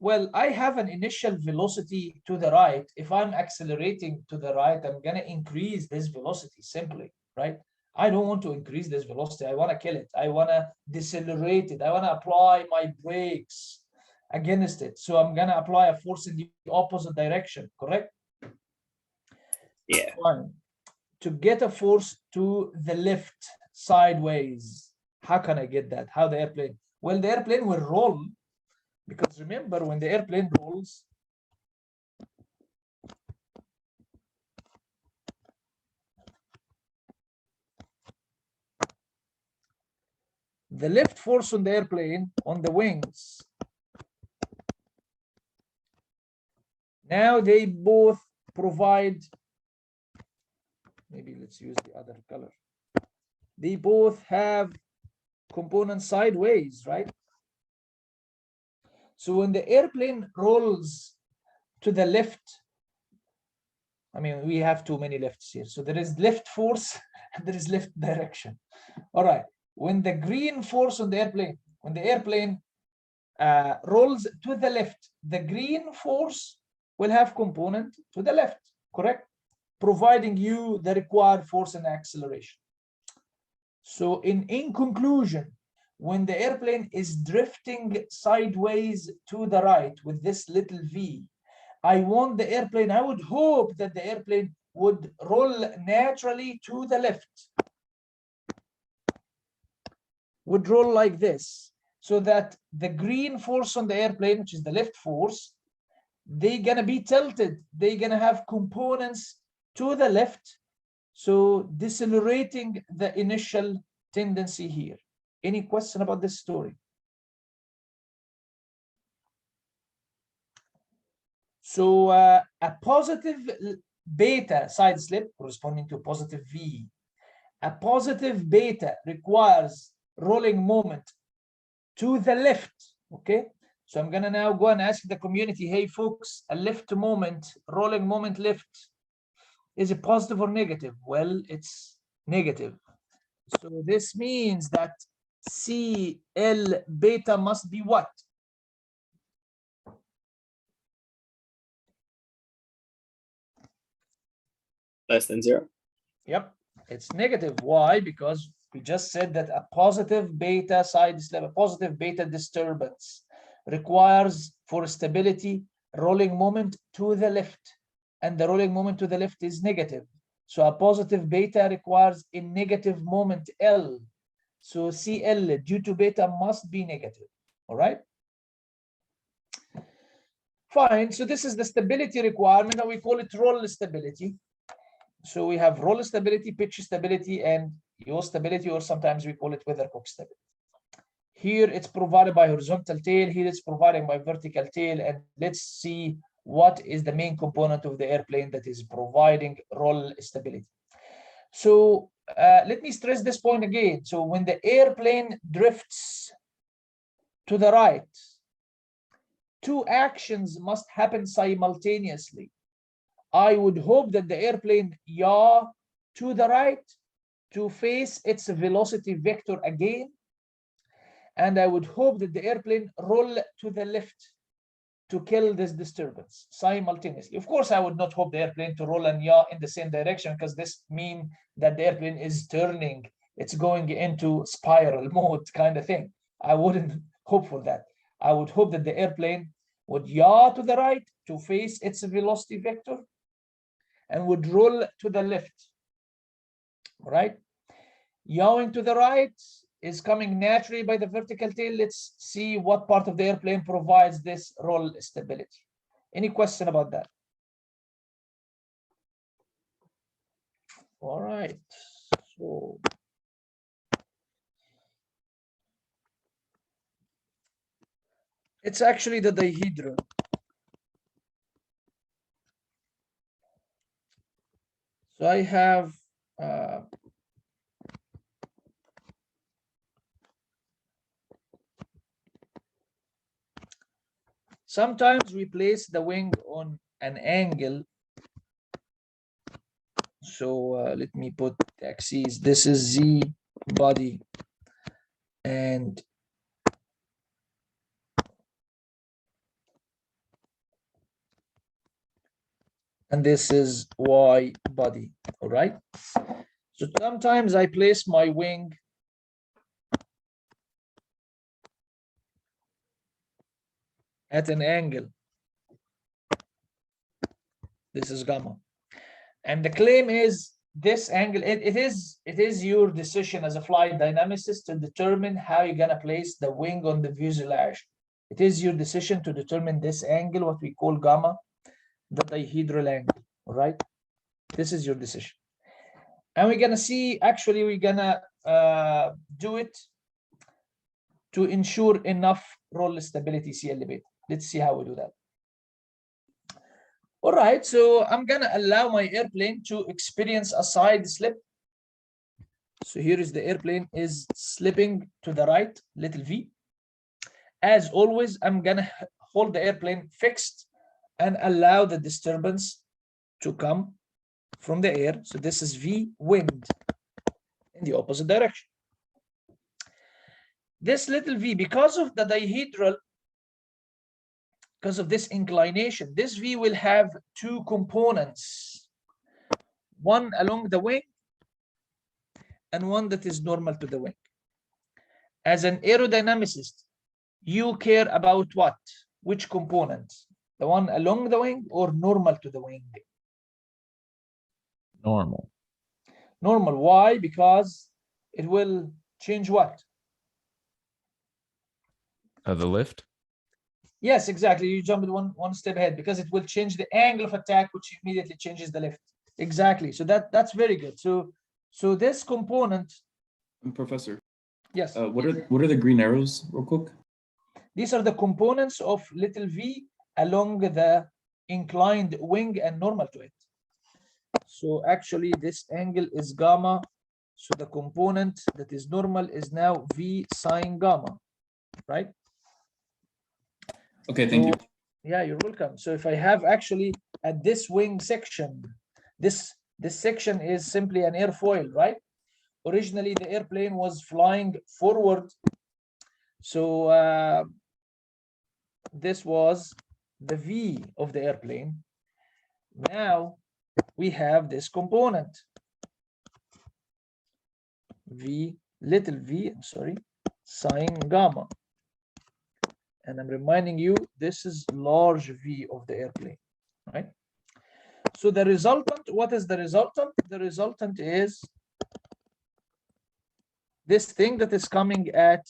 well, I have an initial velocity to the right. If I'm accelerating to the right, I'm going to increase this velocity simply, right? I don't want to increase this velocity. I want to kill it. I want to decelerate it. I want to apply my brakes against it. So I'm going to apply a force in the opposite direction, correct? Yeah. Fine. To get a force to the left sideways, how can I get that? How the airplane? Well, the airplane will roll, because remember, when the airplane rolls, the lift force on the airplane on the wings, now they both provide, maybe let's use the other color. They both have components sideways, right? So when the airplane rolls to the left, I mean, we have too many lefts here. So there is lift force and there is lift direction. All right. When the green force on the airplane, when the airplane rolls to the left, the green force will have component to the left, correct? Providing you the required force and acceleration. So in conclusion, when the airplane is drifting sideways to the right with this little v, I want the airplane, I would hope that the airplane would roll naturally to the left, would roll like this, so that the green force on the airplane, which is the lift force, they're gonna be tilted, they're gonna have components to the left, so decelerating the initial tendency here. Any question about this story? So a positive beta side slip corresponding to a positive V, a positive beta requires rolling moment to the left, okay? So I'm gonna now go and ask the community, hey folks, a lift moment, rolling moment lift, is it positive or negative? Well, it's negative. So this means that CL beta must be what? Less than 0. Yep, it's negative. Why? Because we just said that a positive beta side slip, a positive beta disturbance requires for stability rolling moment to the left, and the rolling moment to the left is negative. So a positive beta requires a negative moment L. So CL due to beta must be negative. All right. Fine. So this is the stability requirement, and we call it roll stability. So we have roll stability, pitch stability, and yaw stability, or sometimes we call it weathercock stability. Here it's provided by horizontal tail, here it's provided by vertical tail, and let's see what is the main component of the airplane that is providing roll stability. So let me stress this point again. So when the airplane drifts to the right, two actions must happen simultaneously. I would hope that the airplane yaw to the right to face its velocity vector again, and I would hope that the airplane roll to the left to kill this disturbance simultaneously. Of course, I would not hope the airplane to roll and yaw in the same direction, because this means that the airplane is turning, it's going into spiral mode kind of thing. I wouldn't hope for that. I would hope that the airplane would yaw to the right to face its velocity vector and would roll to the left, right? Yawing to the right is coming naturally by the vertical tail. Let's see what part of the airplane provides this roll stability. Any question about that? All right, so it's actually the dihedral. So I have sometimes we place the wing on an angle. So let me put the axes. This is Z body, and this is Y body. All right. So sometimes I place my wing at an angle. This is gamma, and the claim is this angle. It is your decision as a flight dynamicist to determine how you're gonna place the wing on the fuselage. It is your decision to determine this angle, what we call gamma, the dihedral angle. All right, this is your decision, and we're gonna see. Actually, we're gonna do it to ensure enough roll stability CL beta. Let's see how we do that. All right, so I'm gonna allow my airplane to experience a side slip. So here is the airplane is slipping to the right, little v. As always, I'm gonna hold the airplane fixed and allow the disturbance to come from the air. So this is v wind in the opposite direction. This little v, because of the dihedral, because of this inclination, this V will have two components, one along the wing and one that is normal to the wing. as an aerodynamicist, you care about what? Which component? The one along the wing or normal to the wing? Normal. Normal. Why? Because it will change what? The lift. Yes, exactly. You jumped one step ahead because it will change the angle of attack, which immediately changes the lift. Exactly. So that's very good. So this component. Professor. Yes. What are the green arrows, real quick? These are the components of little v along the inclined wing and normal to it. So actually this angle is gamma. So the component that is normal is now v sine gamma, right? Okay, thank you. Yeah, you're welcome. So if I have actually at this wing section, this section is simply an airfoil, right? Originally the airplane was flying forward. So this was the V of the airplane. Now we have this component V, little v, I'm sorry, sine gamma. And I'm reminding you, this is large V of the airplane, right? So the resultant, what is the resultant? The resultant is this thing that is coming at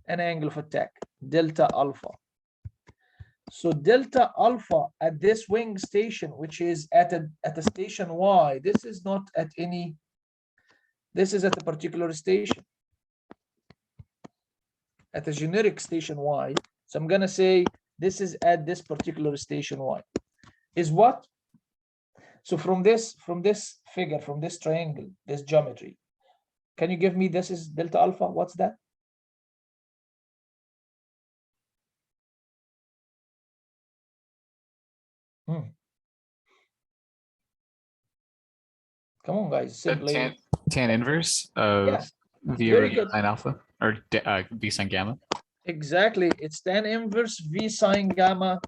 an angle of attack, delta alpha. So delta alpha at this wing station, which is at a station Y, this is not at any, this is at a particular station, at a generic station Y. So I'm gonna say this is at this particular station Y. Is what? So from this figure, from this triangle, this geometry, can you give me, this is delta alpha, what's that? Come on, guys, simply. Tan inverse of Yeah, V very over good. sine alpha or V sine gamma. Exactly, it's tan inverse V sine gamma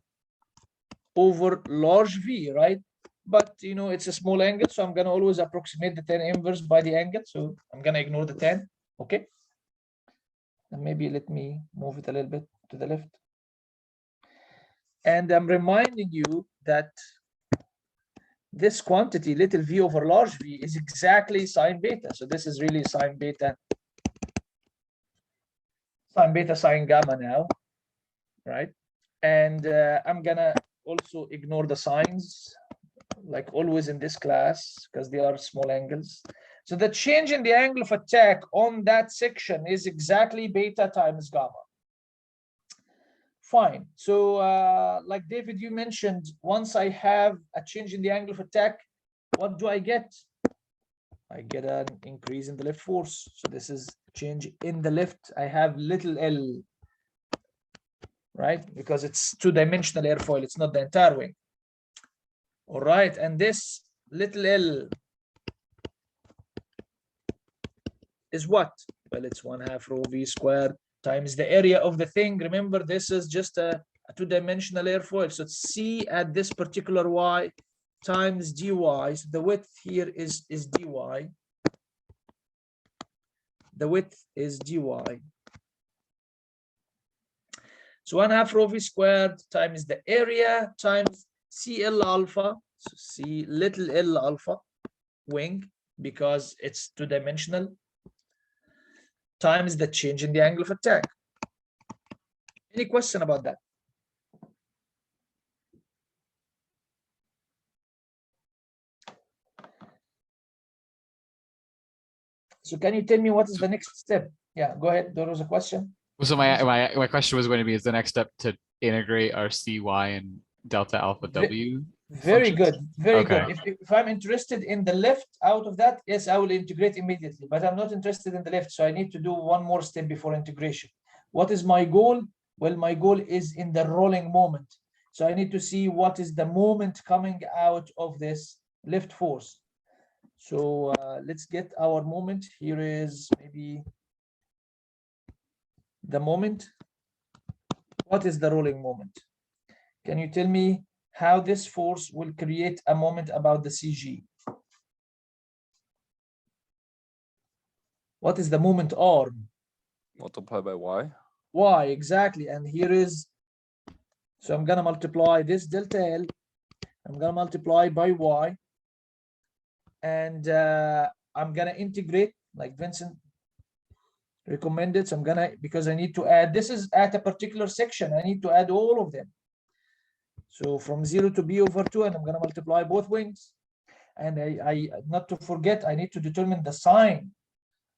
over large V, right? But you know, it's a small angle, so I'm gonna always approximate the tan inverse by the angle. So I'm gonna ignore the tan, okay? And maybe let me move it a little bit to the left. And I'm reminding you that this quantity, little v over large V, is exactly sine beta. So this is really sine beta sine gamma now, right? And I'm gonna also ignore the signs, like always in this class, because they are small angles. So the change in the angle of attack on that section is exactly beta times gamma. Fine. So like David, you mentioned, once I have a change in the angle of attack, what do I get? I get an increase in the lift force. So this is change in the lift. I have little L, right? Because it's two-dimensional airfoil. It's not the entire wing. All right. And this little L is what? Well, it's 1/2 rho V squared times the area of the thing. Remember, this is just a two-dimensional airfoil. So it's C at this particular Y times dy. So the width here is dy. The width is dy. So 1/2 rho V squared times the area times CL alpha. So C little L alpha wing, because it's two-dimensional, times the change in the angle of attack. Any question about that? So can you tell me what is the next step? Yeah, go ahead. There was a question. So my question was going to be, is the next step to integrate our CY and delta alpha W? Very functions? good. Very Okay. good. If I'm interested in the lift out of that, yes, I will integrate immediately, but I'm not interested in the lift. So I need to do one more step before integration. What is my goal? Well, my goal is in the rolling moment. So I need to see what is the moment coming out of this lift force. So let's get our moment. Here is maybe the moment. What is the rolling moment? Can you tell me how this force will create a moment about the CG? What is the moment arm? Multiply by y. Y, exactly. And here is, so I'm gonna multiply this delta L, I'm gonna multiply by Y, and I'm gonna integrate like Vincent recommended. So I'm gonna, because I need to add, this is at a particular section, I need to add all of them. So from 0 to b over 2, and I'm gonna multiply both wings. And I not to forget, I need to determine the sign.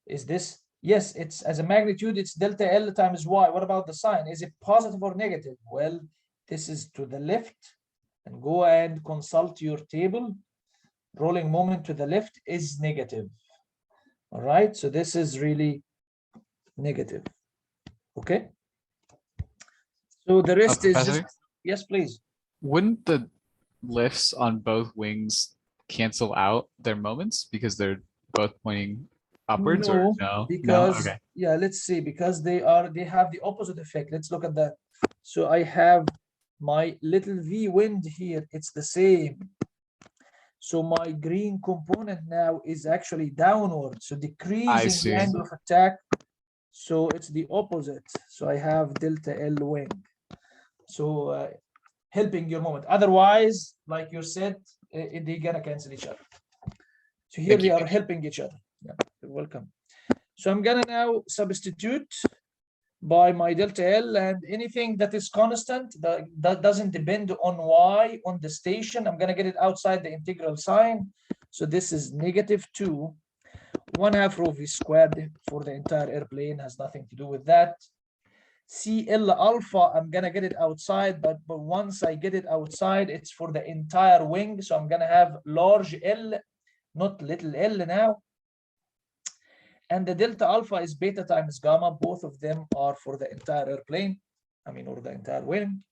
Is this, yes, it's as a magnitude, it's delta L times Y. What about the sign? Is it positive or negative? Well, this is to the left, and go and consult your table. Rolling moment to the left is negative. All right, so this is really negative. Okay. So the rest is just, Professor, yes, please. wouldn't the lifts on both wings cancel out their moments because they're both pointing upwards, or No, no? because Okay. yeah, let's see, because they have the opposite effect. Let's look at that. So I have my little v wind here, it's the same. So my green component now is actually downward, so decreasing see. the angle of attack. So it's the opposite. So I have delta L wing. So helping your moment. Otherwise, like you said, they're gonna cancel each other. So here Thank they you. are helping each other. Yeah, you're welcome. So I'm gonna now substitute by my delta L, and anything that is constant that doesn't depend on Y on the station, I'm gonna get it outside the integral sign. So this is -2, 1/2 rho v squared for the entire airplane, has nothing to do with that. CL alpha, I'm gonna get it outside, but once I get it outside, it's for the entire wing. So I'm gonna have large L, not little l now. And the delta alpha is beta times gamma. Both of them are for the entire airplane, I mean, or the entire wing.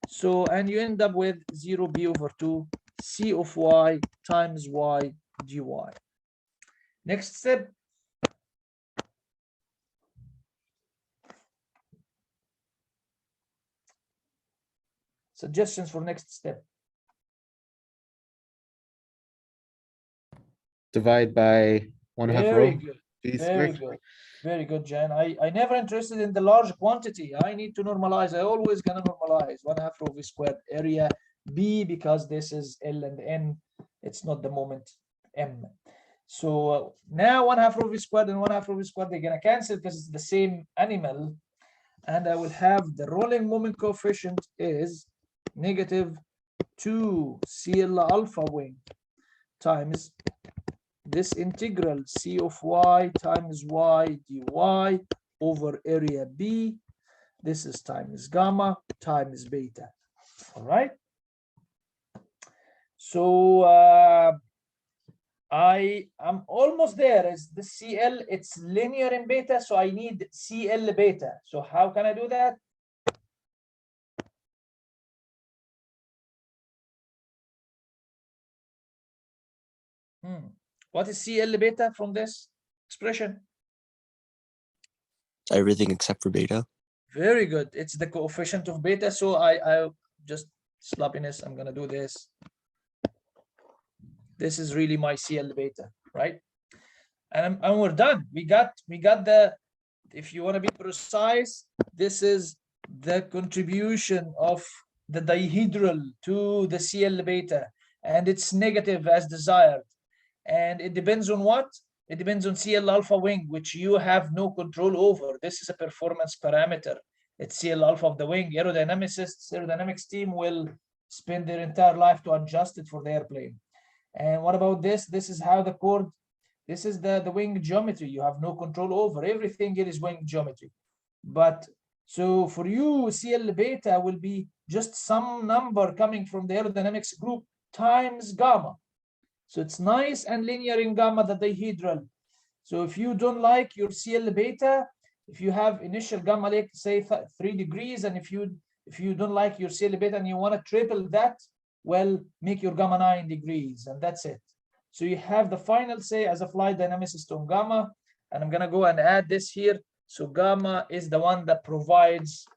So, and you end up with 0b over 2 c of y times y dy. Next step. Suggestions for next step. Divide by 1/2 Very rho. good. V Very squared. good. Very good, Jan. I never interested in the large quantity. I need to normalize. I always gonna normalize 1/2 rho v squared area B, because this is L and N. It's not the moment M. So now 1/2 rho v squared and 1/2 rho v squared, they're gonna cancel because it's the same animal. And I will have the rolling moment coefficient is -2 CL alpha wing times this integral C of y times y dy over area B. This is times gamma times beta. All right. So I am almost there. Is the CL, it's linear in beta, so I need CL beta. So how can I do that? What is CL beta from this expression? Everything except for beta. Very good. It's the coefficient of beta. So I just sloppiness, I'm gonna do this. This is really my CL beta, right? And we're done. We got the, if you want to be precise, this is the contribution of the dihedral to the CL beta, and it's negative as desired. And it depends on what? It depends on CL alpha wing, which you have no control over. This is a performance parameter. It's CL alpha of the wing. Aerodynamics team will spend their entire life to adjust it for the airplane. And what about this? This is how the chord, this is the wing geometry. You have no control over. Everything here is wing geometry. But so for you, CL beta will be just some number coming from the aerodynamics group times gamma. So it's nice and linear in gamma, the dihedral. So if you don't like your CL beta, if you have initial gamma, like say 3 degrees, and if you don't like your CL beta and you want to triple that, well, make your gamma 9 degrees, and that's it. So you have the final say as a flight dynamicist on gamma, and I'm gonna go and add this here. So gamma is the one that provides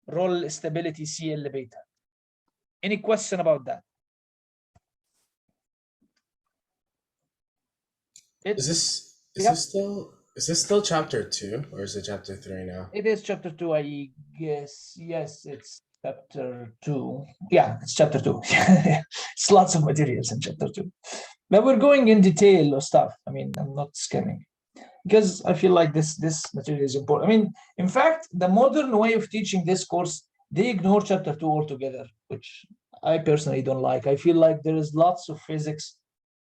roll stability CL beta. Any question about that? Is Yep. this still Is this still chapter 2 or is it chapter 3 now? It is chapter 2, I guess. Yes, it's chapter 2. Yeah, it's chapter 2. It's lots of materials in chapter 2. But we're going in detail of stuff. I mean, I'm not skimming because I feel like this material is important. I mean, in fact, the modern way of teaching this course, they ignore chapter 2 altogether, which I personally don't like. I feel like there is lots of physics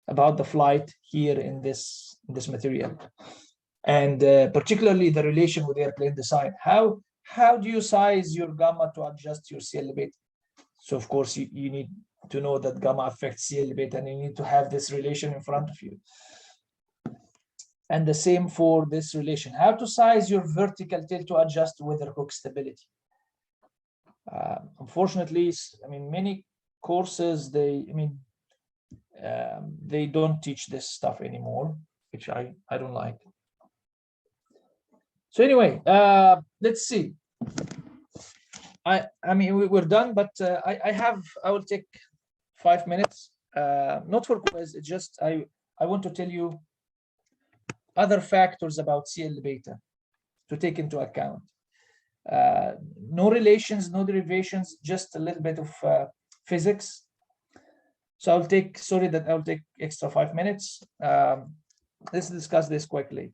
about the flight here in this material. And particularly the relation with airplane design. How do you size your gamma to adjust your CL beta? So of course you need to know that gamma affects CL beta, and you need to have this relation in front of you. And the same for this relation. How to size your vertical tail to adjust weatherhook stability. Unfortunately, I mean, many courses they don't teach this stuff anymore, which I don't like. So anyway, let's see. I mean, we're done, but I will take 5 minutes, not for quiz. It's just I want to tell you other factors about CL beta to take into account. No relations, no derivations, just a little bit of physics. So I'll take, sorry that I'll take extra 5 minutes. Let's discuss this quickly.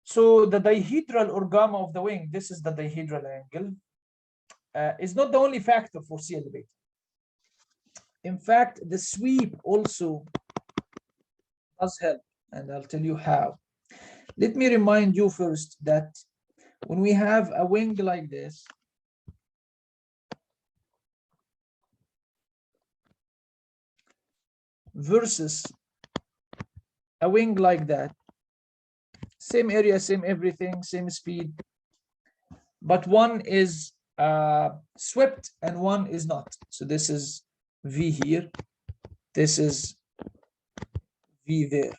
So the dihedral or gamma of the wing, this is the dihedral angle, is not the only factor for CL beta. In fact, the sweep also does help, and I'll tell you how. Let me remind you first that when we have a wing like this, versus a wing like that, same area, same everything, same speed, but one is swept and one is not. So this is V here, this is V there.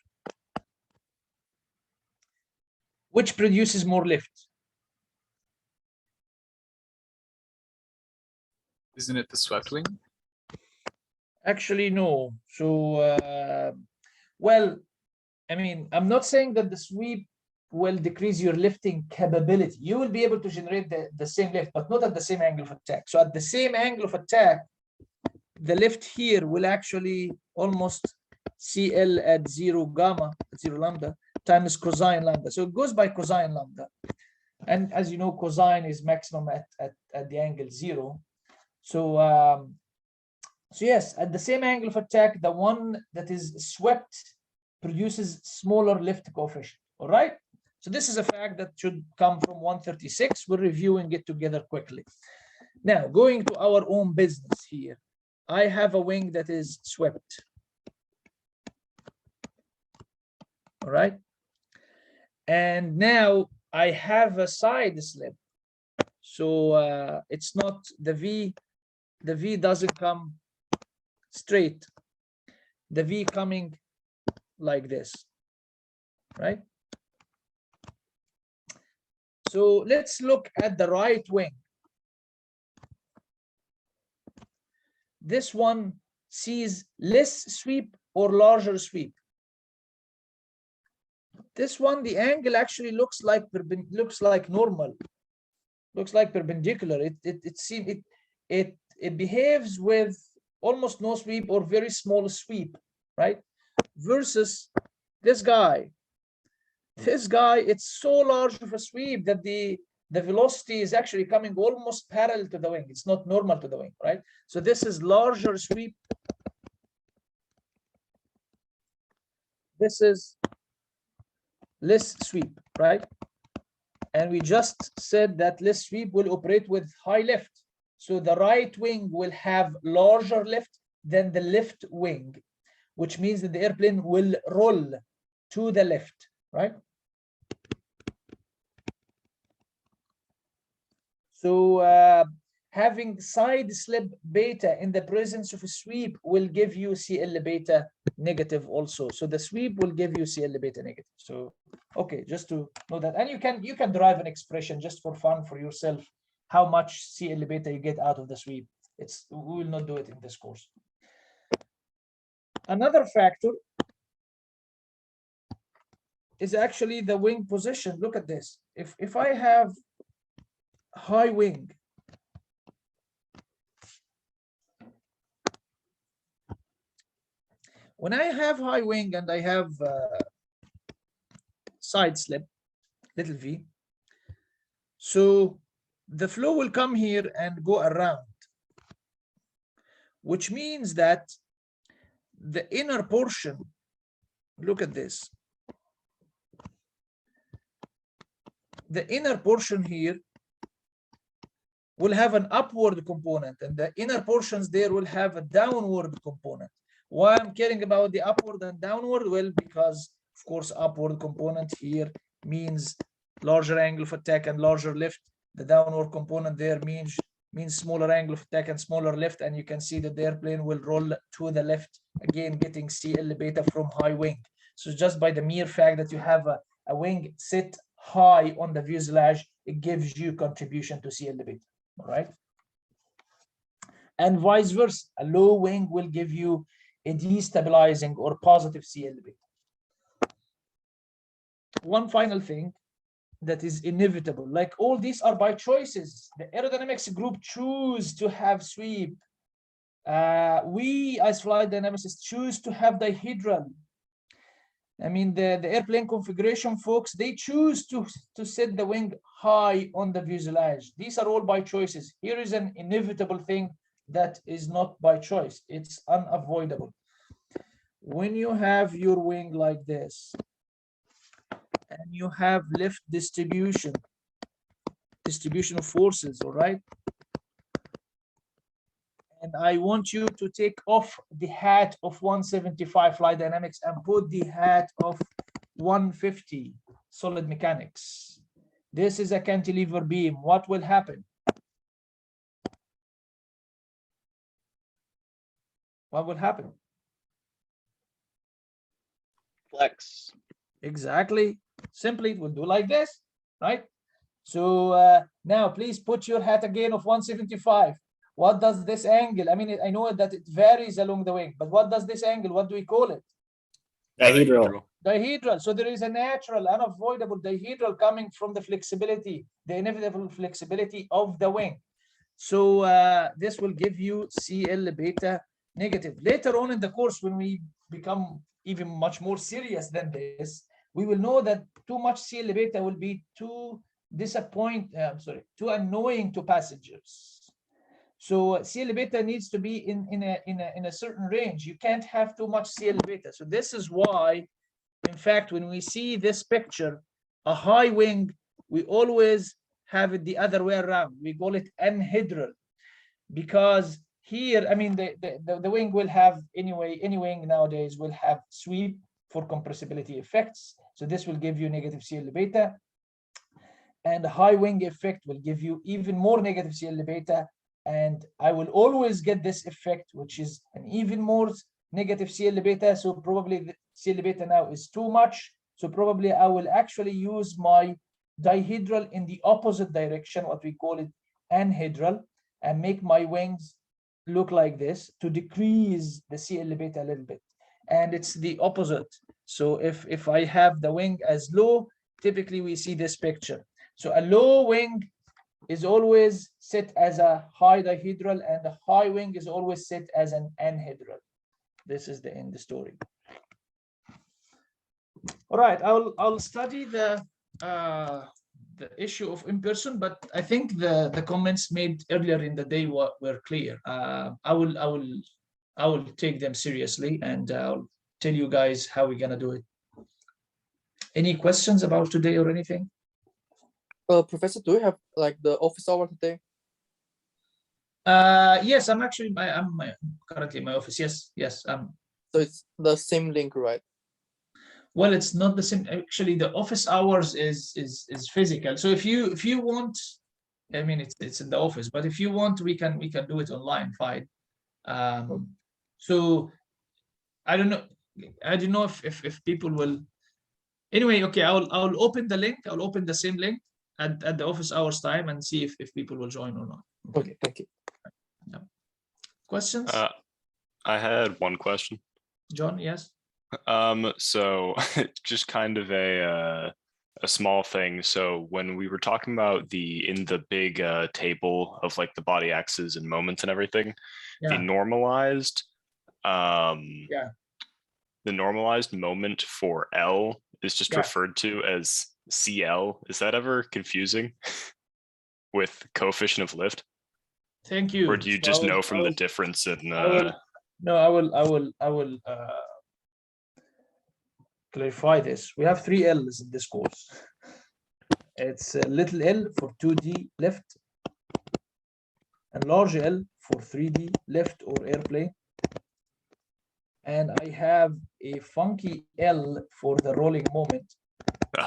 Which produces more lift? Isn't it the swept wing? Actually, no. So, well, I mean, I'm not saying that the sweep will decrease your lifting capability. You will be able to generate the same lift, but not at the same angle of attack. So at the same angle of attack, the lift here will actually almost CL at 0 gamma, at 0 lambda, times cosine lambda. So it goes by cosine lambda. And as you know, cosine is maximum at the angle 0. So, so yes, at the same angle of attack, the one that is swept produces smaller lift coefficient. All right. So this is a fact that should come from 136. We're reviewing it together quickly. Now, going to our own business here, I have a wing that is swept. All right. And now I have a side slip. So it's not the V doesn't come straight. The V coming like this, right? So let's look at the right wing. This one sees less sweep or larger sweep. This one, the angle actually looks like normal, looks like perpendicular. It behaves with almost no sweep or very small sweep, right? Versus this guy. This guy, it's so large of a sweep that the velocity is actually coming almost parallel to the wing. It's not normal to the wing, right? So this is larger sweep. This is less sweep, right? And we just said that less sweep will operate with high lift. So the right wing will have larger lift than the left wing, which means that the airplane will roll to the left, right? So having side slip beta in the presence of a sweep will give you CL beta negative also. So the sweep will give you CL beta negative. So, okay, just to know that. And you can derive an expression just for fun for yourself, how much CL beta you get out of the sweep. We will not do it in this course. Another factor is actually the wing position. Look at this. If I have high wing, when I have high wing and I have side slip, little v, so the flow will come here and go around, which means that the inner portion, look at this, the inner portion here will have an upward component, and the inner portions there will have a downward component. Why I'm caring about the upward and downward? Well, because of course upward component here means larger angle of attack and larger lift. The downward component there means smaller angle of attack and smaller lift, and you can see that the airplane will roll to the left, again getting CL beta from high wing. So just by the mere fact that you have a wing sit high on the fuselage, it gives you contribution to CL beta, all right? And vice versa, a low wing will give you a destabilizing or positive CL beta. One final thing that is inevitable, like all these are by choices. The aerodynamics group choose to have sweep. We as flight dynamicists choose to have dihedral. I mean, the airplane configuration folks, they choose to set the wing high on the fuselage. These are all by choices. Here is an inevitable thing that is not by choice. It's unavoidable. When you have your wing like this, and you have lift distribution of forces, all right? And I want you to take off the hat of 175 flight dynamics and put the hat of 150 solid mechanics. This is a cantilever beam. What will happen? What will happen? Flex. Exactly. Simply, it will do like this, right? So now please put your hat again of 175. What does this angle? I mean, I know that it varies along the wing, but what does this angle? What do we call it? Dihedral. Dihedral. So there is a natural, unavoidable dihedral coming from the flexibility, the inevitable flexibility of the wing. So this will give you CL beta negative. Later on in the course, when we become even much more serious than this, we will know that too much CL beta will be too too annoying to passengers. So CL beta needs to be in a certain range. You can't have too much CL beta. So this is why, in fact, when we see this picture, a high wing, we always have it the other way around. We call it anhedral, because here, I mean, the wing will have, anyway, any wing nowadays will have sweep for compressibility effects. So this will give you negative CL beta. And the high wing effect will give you even more negative CL beta. And I will always get this effect, which is an even more negative CL beta. So probably the CL beta now is too much. So probably I will actually use my dihedral in the opposite direction, what we call it anhedral, and make my wings look like this to decrease the CL beta a little bit. And it's the opposite. So if I have the wing as low, typically we see this picture. So a low wing is always set as a high dihedral, and the high wing is always set as an anhedral. This is the end story. All right, I'll study the issue of in-person, but I think the comments made earlier in the day were clear. I will take them seriously, and I'll tell you guys how we're gonna do it. Any questions about today or anything? Professor, do you have like the office hour today? Yes, I'm actually I'm currently in my office. Yes. So it's the same link, right? Well, it's not the same. Actually, the office hours is physical. So if you want, I mean, it's in the office. But if you want, we can do it online. Fine. So I don't know. I don't know if people will. Anyway, okay. I'll open the link. I'll open the same link at the office hours time and see if people will join or not. Okay, thank you. Yeah. Questions? I had one question. John, yes. So just kind of a small thing. So when we were talking about in the big table of like the body axes and moments and everything, the Yeah. normalized Yeah. the normalized moment for L is just Yeah. referred to as CL. Is that ever confusing with coefficient of lift? Thank you. Or do you So just I know will- from I the will- difference in I will, no, I will clarify this. We have 3 L's in this course. It's little L for 2D lift, and large L for 3D lift or airplane. And I have a funky L for the rolling moment.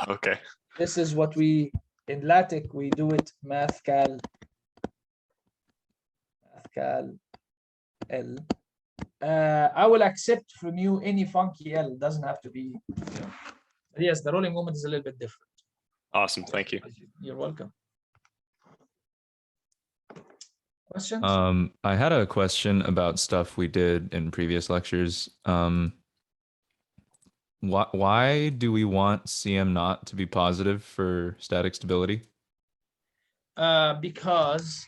okay. This is what we, in LaTeX, we do it mathcal L. I will accept from you any funky L, doesn't have to be, you know. But yes, the rolling moment is a little bit different. Awesome, thank you. You're welcome. Questions? I had a question about stuff we did in previous lectures. Why do we want CM naught to be positive for static stability? Because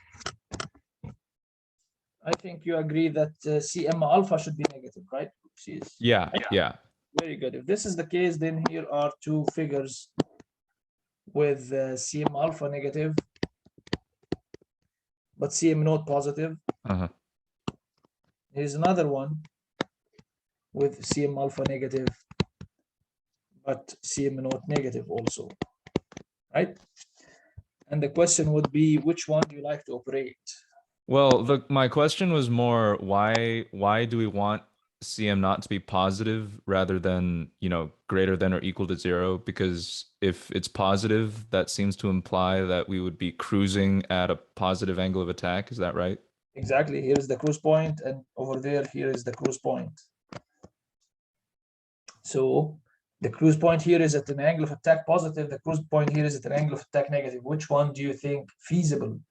I think you agree that CM alpha should be negative, right? Yeah. Very good. If this is the case, then here are 2 figures with CM alpha negative, but CM naught positive. Uh-huh. Here's another one with CM alpha negative, but CM naught negative also, right? And the question would be, which one do you like to operate? Well, my question was more why do we want CM naught to be positive rather than, greater than or equal to 0? Because if it's positive, that seems to imply that we would be cruising at a positive angle of attack. Is that right? Exactly. Here is the cruise point, and over there, here is the cruise point. So the cruise point here is at an angle of attack positive. The cruise point here is at an angle of attack negative. Which one do you think feasible?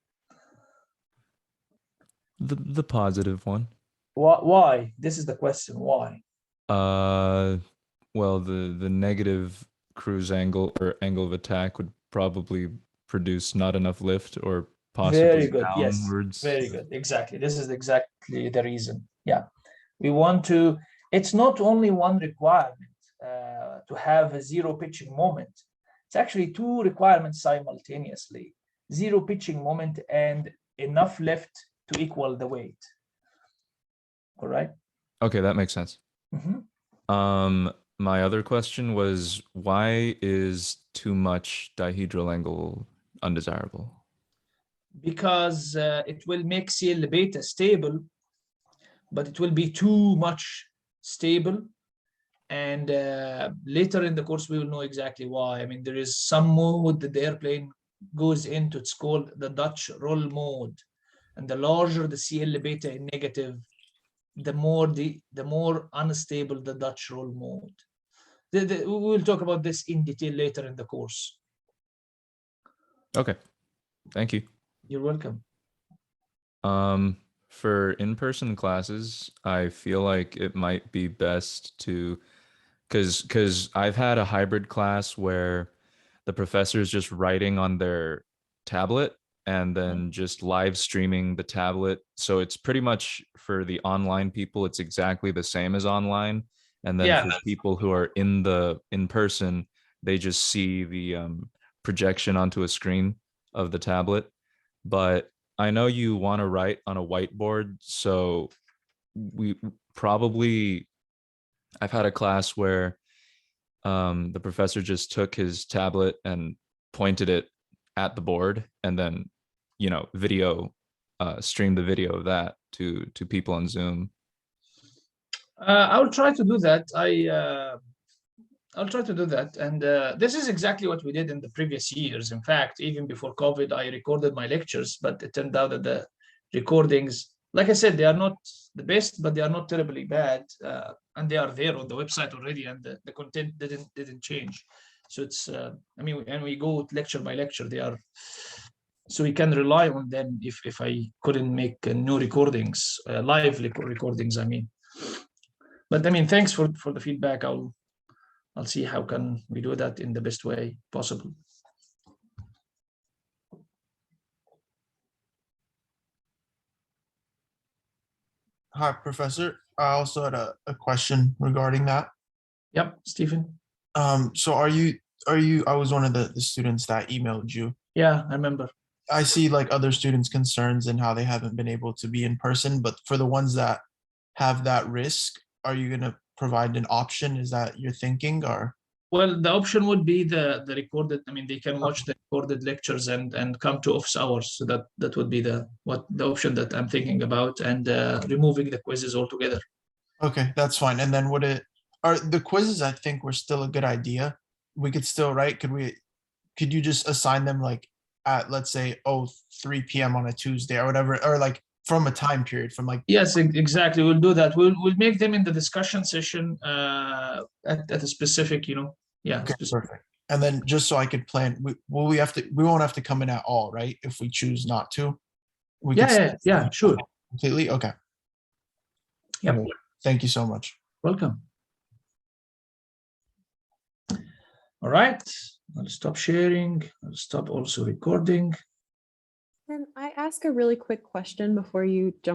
The positive one. Why? This is the question. Why? Well, the negative cruise angle or angle of attack would probably produce not enough lift or possibly Very good. downwards. Yes. Very good. Exactly. This is exactly the reason. Yeah. We want to, it's not only one requirement to have a 0 pitching moment. It's actually 2 requirements simultaneously. 0 pitching moment and enough lift to equal the weight. All right. Okay, that makes sense. My other question was, why is too much dihedral angle undesirable? Because it will make CL beta stable, but it will be too much stable. And later in the course, we will know exactly why. I mean, there is some mode that the airplane goes into. It's called the Dutch roll mode. And the larger the CL beta in negative, the more unstable the Dutch roll mode. We will talk about this in detail later in the course. Okay, thank you. You're welcome. For in-person classes, I feel like it might be best to, because I've had a hybrid class where the professor is just writing on their tablet and then just live streaming the tablet. So it's pretty much, for the online people, it's exactly the same as online. And then for people who are in person, they just see the projection onto a screen of the tablet. But I know you want to write on a whiteboard, so I've had a class where the professor just took his tablet and pointed it at the board and then, streamed the video of that to people on Zoom. I will try to do that. I'll try to do that. And this is exactly what we did in the previous years. In fact, even before COVID, I recorded my lectures, but it turned out that the recordings, like I said, they are not the best, but they are not terribly bad. And they are there on the website already, and the content didn't change. So it's, and we go lecture by lecture. They are, so we can rely on them if I couldn't make new recordings, live recordings, I mean. But I mean, thanks for the feedback. I'll see how can we do that in the best way possible. Hi, Professor. I also had a question regarding that. Yep, Stephen. So are you, I was one of the students that emailed you. Yeah, I remember. I see like other students' concerns and how they haven't been able to be in person, but for the ones that have that risk, are you gonna provide an option? Is that your thinking or? Well, the option would be the recorded. I mean, they can watch the recorded lectures and come to office hours. So that would be the option that I'm thinking about, and removing the quizzes altogether. Okay, that's fine. And then are the quizzes, I think were still a good idea. We could still, right? Could you just assign them like at, let's say, 3 p.m. on a Tuesday or whatever, or like from a time period from like. Yes, exactly. We'll do that. We'll make them in the discussion session at a specific, yeah. Okay, perfect. And then just so I could plan, we won't have to come in at all, right? If we choose not to. We could Yeah, sure. Completely, okay. Yeah. Thank you so much. Welcome. All right, I'll stop sharing. I'll stop also recording. Can I ask a really quick question before you jump